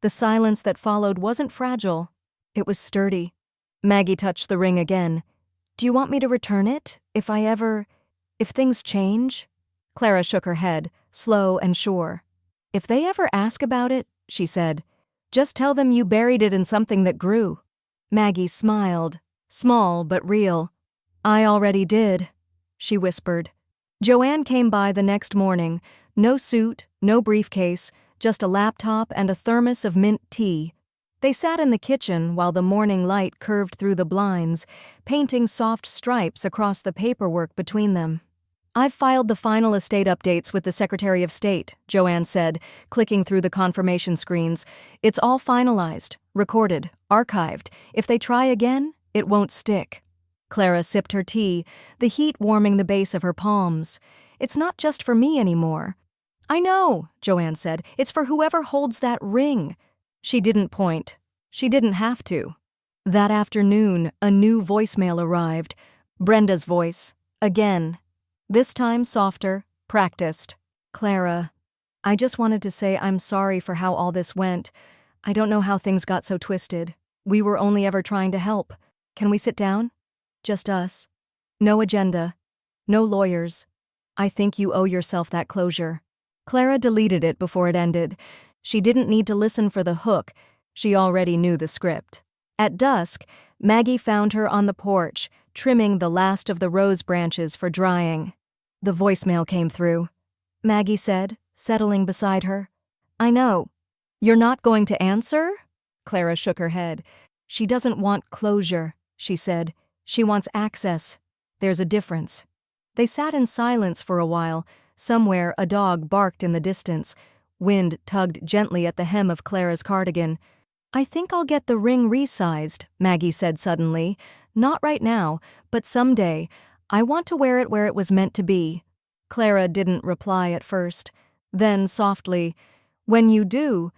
The silence that followed wasn't fragile. It was sturdy. Maggie touched the ring again. "Do you want me to return it, if things change?" Clara shook her head, slow and sure. "If they ever ask about it," she said, "just tell them you buried it in something that grew." Maggie smiled, small but real. "I already did," she whispered. Joanne came by the next morning, no suit, no briefcase, just a laptop and a thermos of mint tea. They sat in the kitchen while the morning light curved through the blinds, painting soft stripes across the paperwork between them. "I've filed the final estate updates with the Secretary of State," Joanne said, clicking through the confirmation screens. "It's all finalized, recorded, archived. If they try again, it won't stick." Clara sipped her tea, the heat warming the base of her palms. "It's not just for me anymore." "I know," Joanne said. "It's for whoever holds that ring." She didn't point. She didn't have to. That afternoon, a new voicemail arrived. Brenda's voice. Again. This time softer, practiced. "Clara, I just wanted to say I'm sorry for how all this went. I don't know how things got so twisted. We were only ever trying to help. Can we sit down? Just us. No agenda. No lawyers. I think you owe yourself that closure." Clara deleted it before it ended. She didn't need to listen for the hook. She already knew the script. At dusk, Maggie found her on the porch, trimming the last of the rose branches for drying. The voicemail came through. Maggie said, settling beside her. "I know. You're not going to answer?" Clara shook her head. "She doesn't want closure," she said. "She wants access. There's a difference." They sat in silence for a while. Somewhere a dog barked in the distance. Wind tugged gently at the hem of Clara's cardigan. "I think I'll get the ring resized," Maggie said suddenly. "Not right now, but someday. I want to wear it where it was meant to be." Clara didn't reply at first. Then softly, "When you do,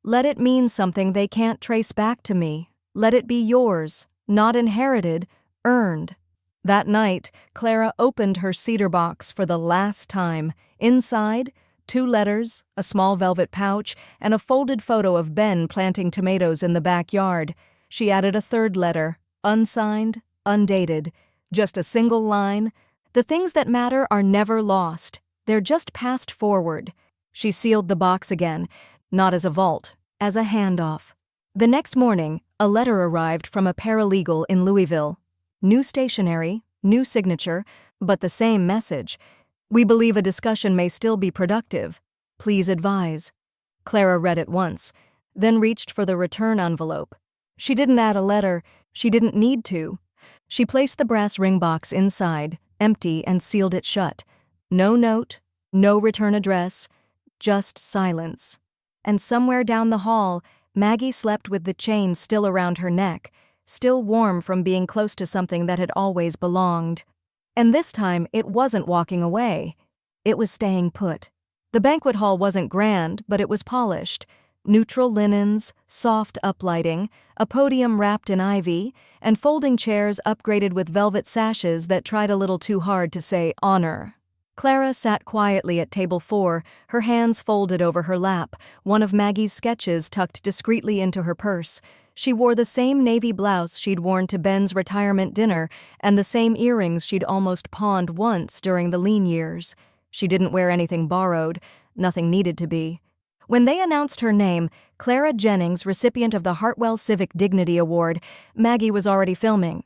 let it mean something they can't trace back to me. Let it be yours, not inherited, earned." That night, Clara opened her cedar box for the last time. Inside, 2 letters, a small velvet pouch, and a folded photo of Ben planting tomatoes in the backyard. She added a 3rd letter, unsigned, undated. Just a single line. "The things that matter are never lost. They're just passed forward." She sealed the box again, not as a vault, as a handoff. The next morning, a letter arrived from a paralegal in Louisville. New stationery, new signature, but the same message. "We believe a discussion may still be productive. Please advise." Clara read it once, then reached for the return envelope. She didn't add a letter. She didn't need to. She placed the brass ring box inside, empty, and sealed it shut. No note, no return address, just silence. And somewhere down the hall, Maggie slept with the chain still around her neck, still warm from being close to something that had always belonged. And this time, it wasn't walking away. It was staying put. The banquet hall wasn't grand, but it was polished. Neutral linens, soft uplighting, a podium wrapped in ivy, and folding chairs upgraded with velvet sashes that tried a little too hard to say honor. Clara sat quietly at table 4, her hands folded over her lap, one of Maggie's sketches tucked discreetly into her purse. She wore the same navy blouse she'd worn to Ben's retirement dinner and the same earrings she'd almost pawned once during the lean years. She didn't wear anything borrowed, nothing needed to be. When they announced her name, Clara Jennings, recipient of the Hartwell Civic Dignity Award, Maggie was already filming.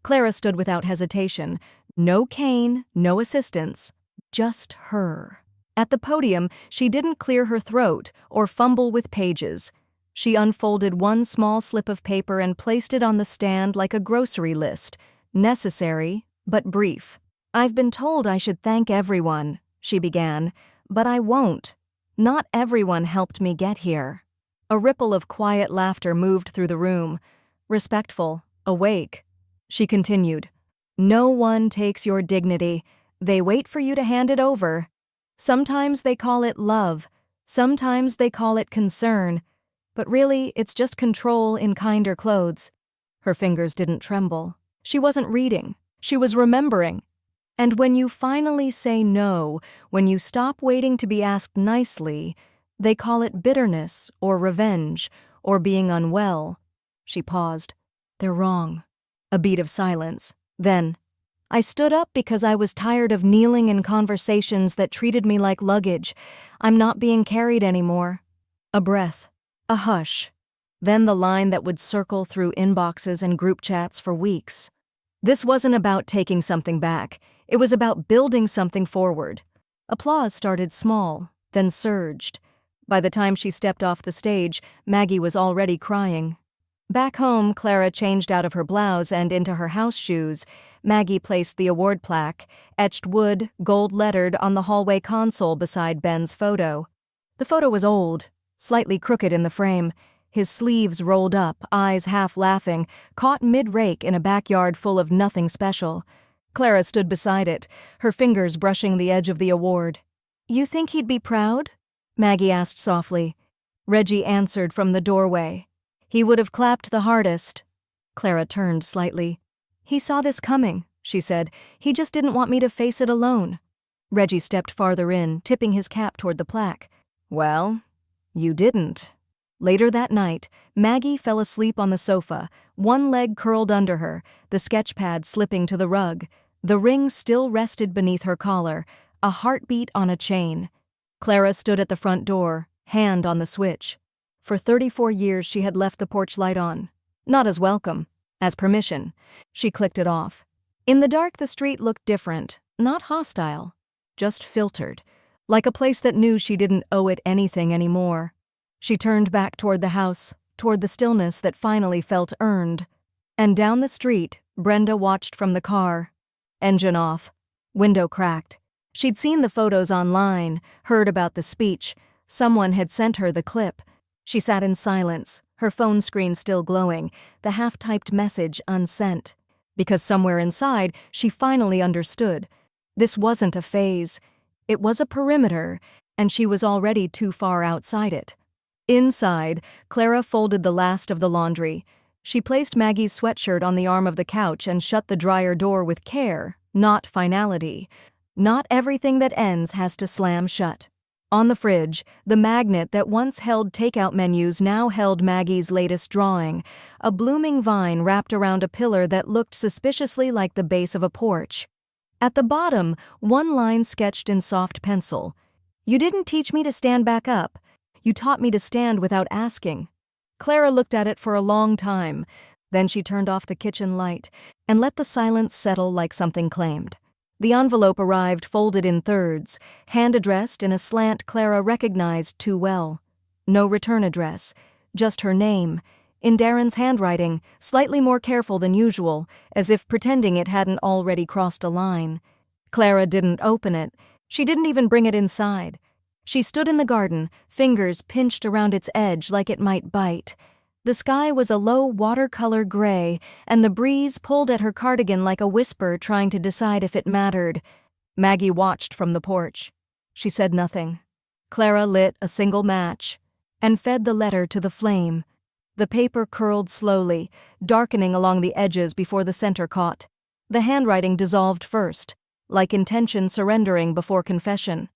Clara stood without hesitation. No cane, no assistance. Just her. At the podium, she didn't clear her throat or fumble with pages. She unfolded one small slip of paper and placed it on the stand like a grocery list, necessary, but brief. "I've been told I should thank everyone," she began, "but I won't. Not everyone helped me get here." A ripple of quiet laughter moved through the room. Respectful, awake. She continued, "No one takes your dignity. They wait for you to hand it over. Sometimes they call it love. Sometimes they call it concern. But really, it's just control in kinder clothes." Her fingers didn't tremble. She wasn't reading. She was remembering. "And when you finally say no, when you stop waiting to be asked nicely, they call it bitterness or revenge or being unwell." She paused. "They're wrong." A beat of silence. Then, "I stood up because I was tired of kneeling in conversations that treated me like luggage. I'm not being carried anymore." A breath. A hush. Then the line that would circle through inboxes and group chats for weeks. This wasn't about taking something back. It was about building something forward. Applause started small, then surged. By the time she stepped off the stage, Maggie was already crying. Back home, Clara changed out of her blouse and into her house shoes. Maggie placed the award plaque, etched wood, gold-lettered, on the hallway console beside Ben's photo. The photo was old, slightly crooked in the frame, his sleeves rolled up, eyes half laughing, caught mid-rake in a backyard full of nothing special. Clara stood beside it, her fingers brushing the edge of the award. "You think he'd be proud?" Maggie asked softly. Reggie answered from the doorway. "He would have clapped the hardest." Clara turned slightly. "He saw this coming," she said. "He just didn't want me to face it alone." Reggie stepped farther in, tipping his cap toward the plaque. "Well, you didn't." Later that night, Maggie fell asleep on the sofa, one leg curled under her, the sketch pad slipping to the rug. The ring still rested beneath her collar, a heartbeat on a chain. Clara stood at the front door, hand on the switch. For 34 years she had left the porch light on. Not as welcome, as permission. She clicked it off. In the dark, the street looked different, not hostile, just filtered, like a place that knew she didn't owe it anything anymore. She turned back toward the house, toward the stillness that finally felt earned. And down the street, Brenda watched from the car. Engine off. Window cracked. She'd seen the photos online, heard about the speech. Someone had sent her the clip. She sat in silence, her phone screen still glowing, the half-typed message unsent. Because somewhere inside, she finally understood. This wasn't a phase. It was a perimeter, and she was already too far outside it. Inside, Clara folded the last of the laundry. She placed Maggie's sweatshirt on the arm of the couch and shut the dryer door with care, not finality. Not everything that ends has to slam shut. On the fridge, the magnet that once held takeout menus now held Maggie's latest drawing, a blooming vine wrapped around a pillar that looked suspiciously like the base of a porch. At the bottom, one line sketched in soft pencil. "You didn't teach me to stand back up. You taught me to stand without asking." Clara looked at it for a long time. Then she turned off the kitchen light and let the silence settle like something claimed. The envelope arrived folded in thirds, hand-addressed in a slant Clara recognized too well. No return address, just her name, in Darren's handwriting, slightly more careful than usual, as if pretending it hadn't already crossed a line. Clara didn't open it. She didn't even bring it inside. She stood in the garden, fingers pinched around its edge like it might bite. The sky was a low watercolor gray, and the breeze pulled at her cardigan like a whisper trying to decide if it mattered. Maggie watched from the porch. She said nothing. Clara lit a single match and fed the letter to the flame. The paper curled slowly, darkening along the edges before the center caught. The handwriting dissolved first, like intention surrendering before confession.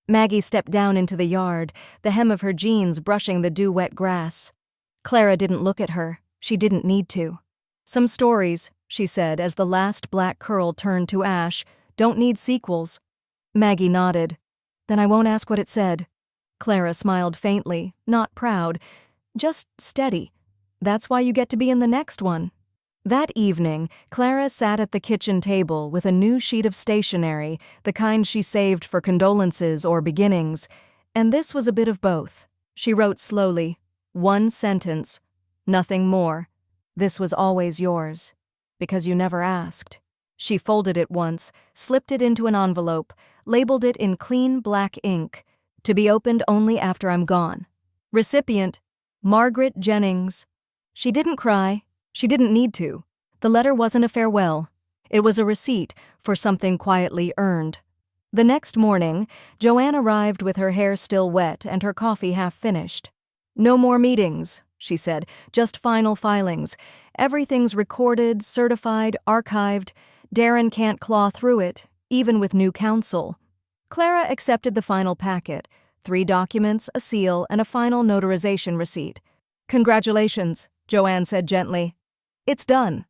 Maggie stepped down into the yard, the hem of her jeans brushing the dew-wet grass. Clara didn't look at her. She didn't need to. "Some stories," she said as the last black curl turned to ash. "Don't need sequels." Maggie nodded. "Then I won't ask what it said." Clara smiled faintly, not proud, just steady. "That's why you get to be in the next one." That evening, Clara sat at the kitchen table with a new sheet of stationery, the kind she saved for condolences or beginnings, and this was a bit of both. She wrote slowly, one sentence, nothing more. This was always yours, because you never asked. She folded it once, slipped it into an envelope, labeled it in clean black ink, to be opened only after I'm gone. Recipient, Margaret Jennings. She didn't cry. She didn't need to. The letter wasn't a farewell. It was a receipt for something quietly earned. The next morning, Joanne arrived with her hair still wet and her coffee half finished. "No more meetings," she said, "just final filings. Everything's recorded, certified, archived. Darren can't claw through it, even with new counsel." Clara accepted the final packet, 3 documents, a seal, and a final notarization receipt. "Congratulations," Joanne said gently. "It's done."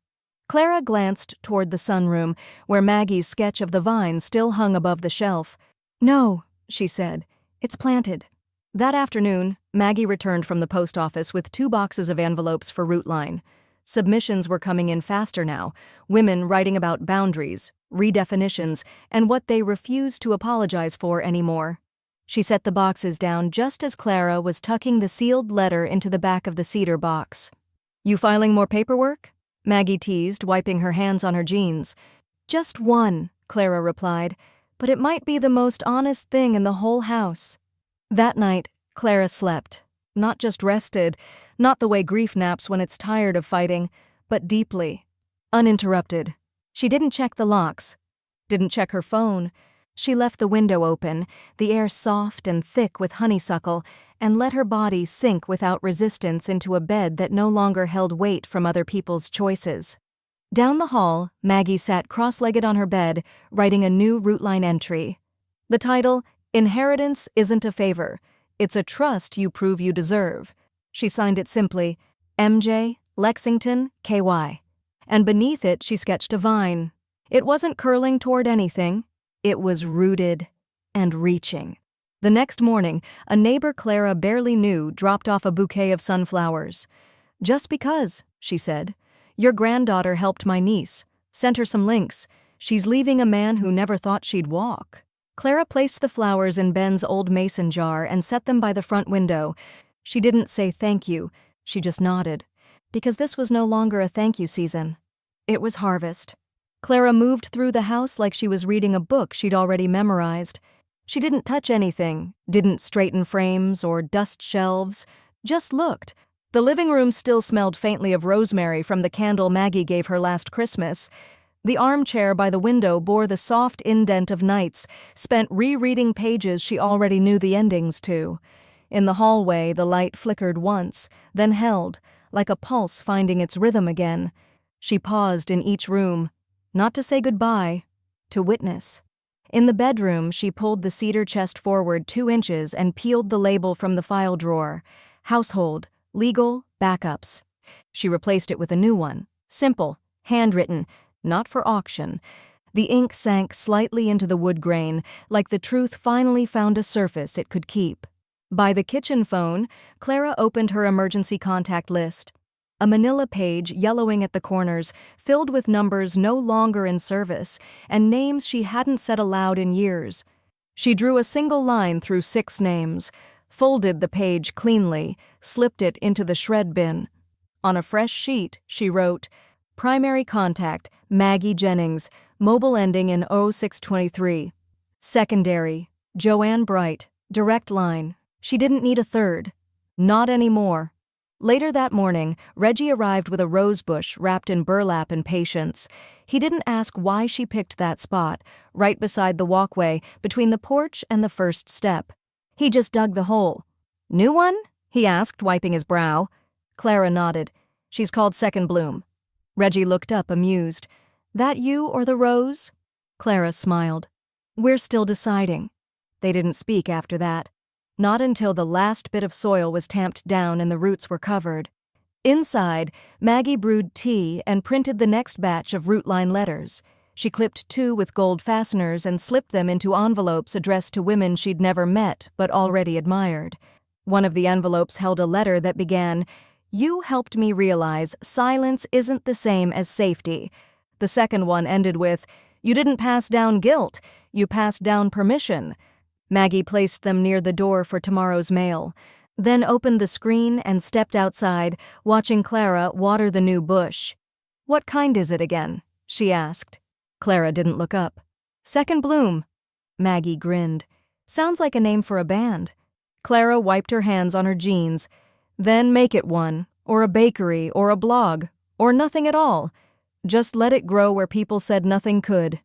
Clara glanced toward the sunroom, where Maggie's sketch of the vine still hung above the shelf. "No," she said, "it's planted." That afternoon, Maggie returned from the post office with 2 boxes of envelopes for Rootline. Submissions were coming in faster now, women writing about boundaries, redefinitions, and what they refused to apologize for anymore. She set the boxes down just as Clara was tucking the sealed letter into the back of the cedar box. "You filing more paperwork?" Maggie teased, wiping her hands on her jeans. "Just one," Clara replied, "but it might be the most honest thing in the whole house." That night, Clara slept. Not just rested, not the way grief naps when it's tired of fighting, but deeply, uninterrupted. She didn't check the locks, didn't check her phone. She left the window open, the air soft and thick with honeysuckle, and let her body sink without resistance into a bed that no longer held weight from other people's choices. Down the hall, Maggie sat cross-legged on her bed, writing a new Rootline entry. The title, "Inheritance Isn't a Favor. It's a Trust You Prove You Deserve." She signed it simply, MJ, Lexington, KY. And beneath it she sketched a vine. It wasn't curling toward anything. It was rooted and reaching. The next morning, a neighbor Clara barely knew dropped off a bouquet of sunflowers. "Just because," she said. "Your granddaughter helped my niece. Sent her some links. She's leaving a man who never thought she'd walk." Clara placed the flowers in Ben's old mason jar and set them by the front window. She didn't say thank you, she just nodded, because this was no longer a thank you season. It was harvest. Clara moved through the house like she was reading a book she'd already memorized. She didn't touch anything, didn't straighten frames or dust shelves, just looked. The living room still smelled faintly of rosemary from the candle Maggie gave her last Christmas. The armchair by the window bore the soft indent of nights spent rereading pages she already knew the endings to. In the hallway, the light flickered once, then held, like a pulse finding its rhythm again. She paused in each room, not to say goodbye, to witness. In the bedroom, she pulled the cedar chest forward 2 inches and peeled the label from the file drawer. Household, legal, backups. She replaced it with a new one, simple, handwritten, not for auction. The ink sank slightly into the wood grain, like the truth finally found a surface it could keep. By the kitchen phone, Clara opened her emergency contact list. A manila page yellowing at the corners, filled with numbers no longer in service, and names she hadn't said aloud in years. She drew a single line through 6 names, folded the page cleanly, slipped it into the shred bin. On a fresh sheet, she wrote, "Primary contact, Maggie Jennings, mobile ending in 0623. Secondary, Joanne Bright, direct line." She didn't need a third. Not anymore. Later that morning, Reggie arrived with a rose bush wrapped in burlap and patience. He didn't ask why she picked that spot, right beside the walkway, between the porch and the first step. He just dug the hole. "New one?" he asked, wiping his brow. Clara nodded. "She's called Second Bloom." Reggie looked up, amused. "That you or the rose?" Clara smiled. "We're still deciding." They didn't speak after that. Not until the last bit of soil was tamped down and the roots were covered. Inside, Maggie brewed tea and printed the next batch of Rootline letters. She clipped 2 with gold fasteners and slipped them into envelopes addressed to women she'd never met but already admired. One of the envelopes held a letter that began, You helped me realize silence isn't the same as safety. The second one ended with, you didn't pass down guilt, you passed down permission. Maggie placed them near the door for tomorrow's mail, then opened the screen and stepped outside, watching Clara water the new bush. What kind is it again? She asked. Clara didn't look up. Second bloom. Maggie grinned. Sounds like a name for a band. Clara wiped her hands on her jeans. Then make it one, or a bakery, or a blog, or nothing at all. Just let it grow where people said nothing could.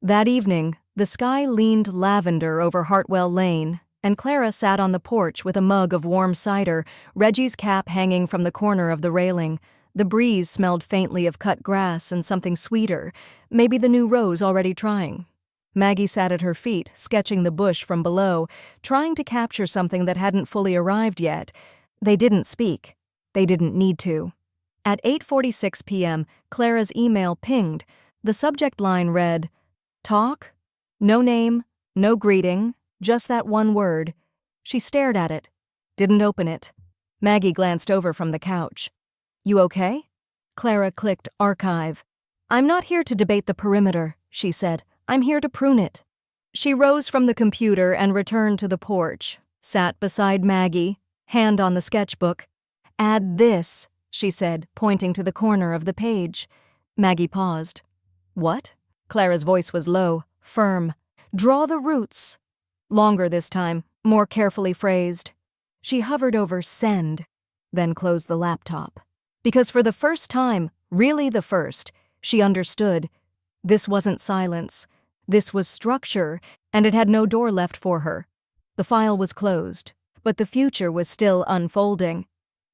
That evening, the sky leaned lavender over Hartwell Lane, and Clara sat on the porch with a mug of warm cider, Reggie's cap hanging from the corner of the railing. The breeze smelled faintly of cut grass and something sweeter, maybe the new rose already trying. Maggie sat at her feet, sketching the bush from below, trying to capture something that hadn't fully arrived yet. They didn't speak. They didn't need to. At 8:46 p.m., Clara's email pinged. The subject line read, "Talk? No name, no greeting, just that one word." She stared at it, didn't open it. Maggie glanced over from the couch. "You okay?" Clara clicked archive. "I'm not here to debate the perimeter," she said. "I'm here to prune it." She rose from the computer and returned to the porch, sat beside Maggie, hand on the sketchbook. "Add this," she said, pointing to the corner of the page. Maggie paused. "What?" Clara's voice was low, firm. "Draw the roots." Longer this time, more carefully phrased. She hovered over send, then closed the laptop. Because for the first time, really the first, she understood. This wasn't silence. This was structure, and it had no door left for her. The file was closed, but the future was still unfolding.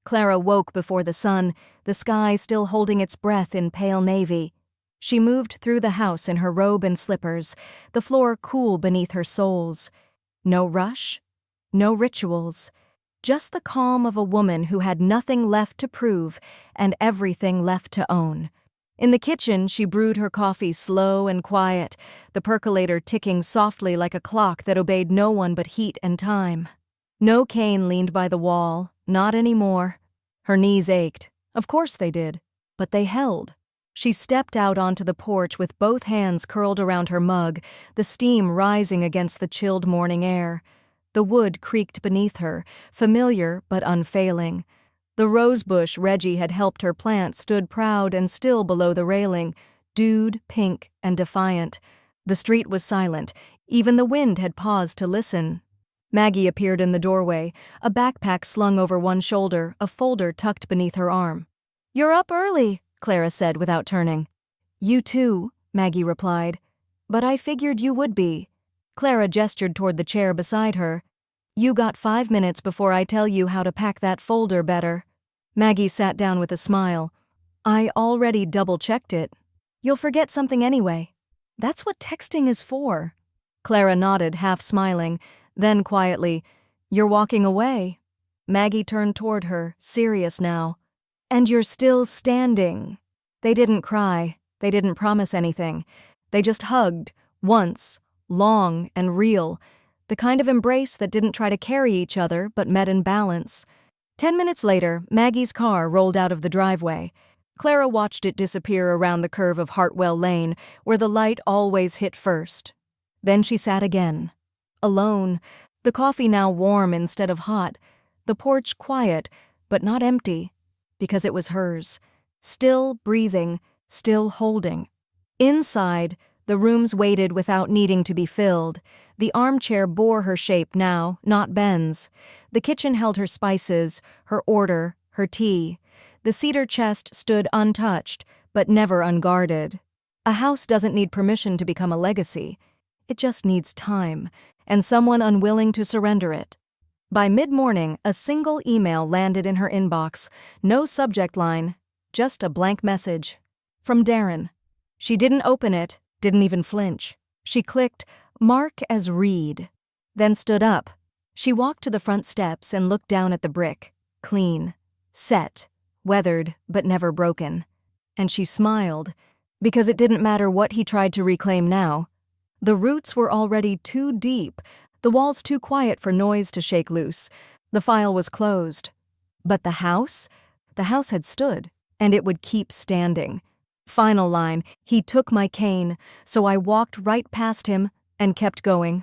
Clara woke before the sun, the sky still holding its breath in pale navy. She moved through the house in her robe and slippers, the floor cool beneath her soles. No rush, no rituals, just the calm of a woman who had nothing left to prove and everything left to own. In the kitchen, she brewed her coffee slow and quiet, the percolator ticking softly like a clock that obeyed no one but heat and time. No cane leaned by the wall, not anymore. Her knees ached. Of course they did. But they held. She stepped out onto the porch with both hands curled around her mug, the steam rising against the chilled morning air. The wood creaked beneath her, familiar but unfailing. The rosebush Reggie had helped her plant stood proud and still below the railing, dewed, pink, and defiant. The street was silent. Even the wind had paused to listen. Maggie appeared in the doorway, a backpack slung over one shoulder, a folder tucked beneath her arm. "You're up early," Clara said without turning. "You too," Maggie replied. "But I figured you would be." Clara gestured toward the chair beside her. "You got 5 minutes before I tell you how to pack that folder better." Maggie sat down with a smile. "I already double-checked it. You'll forget something anyway. That's what texting is for." Clara nodded, half smiling. Then quietly, "You're walking away." Maggie turned toward her, serious now. "And you're still standing." They didn't cry. They didn't promise anything. They just hugged, once, long and real, the kind of embrace that didn't try to carry each other but met in balance. 10 minutes later, Maggie's car rolled out of the driveway. Clara watched it disappear around the curve of Hartwell Lane, where the light always hit first. Then she sat again. Alone, the coffee now warm instead of hot, the porch quiet, but not empty, because it was hers. Still breathing, still holding. Inside, the rooms waited without needing to be filled. The armchair bore her shape now, not Ben's. The kitchen held her spices, her order, her tea. The cedar chest stood untouched, but never unguarded. A house doesn't need permission to become a legacy. It just needs time, and someone unwilling to surrender it. By mid-morning, a single email landed in her inbox. No subject line, just a blank message. From Darren. She didn't open it, didn't even flinch. She clicked, "Mark as read," then stood up. She walked to the front steps and looked down at the brick. Clean, set, weathered, but never broken. And she smiled, because it didn't matter what he tried to reclaim now. The roots were already too deep, the walls too quiet for noise to shake loose. The file was closed. But the house? The house had stood, and it would keep standing. Final line, he took my cane, so I walked right past him and kept going.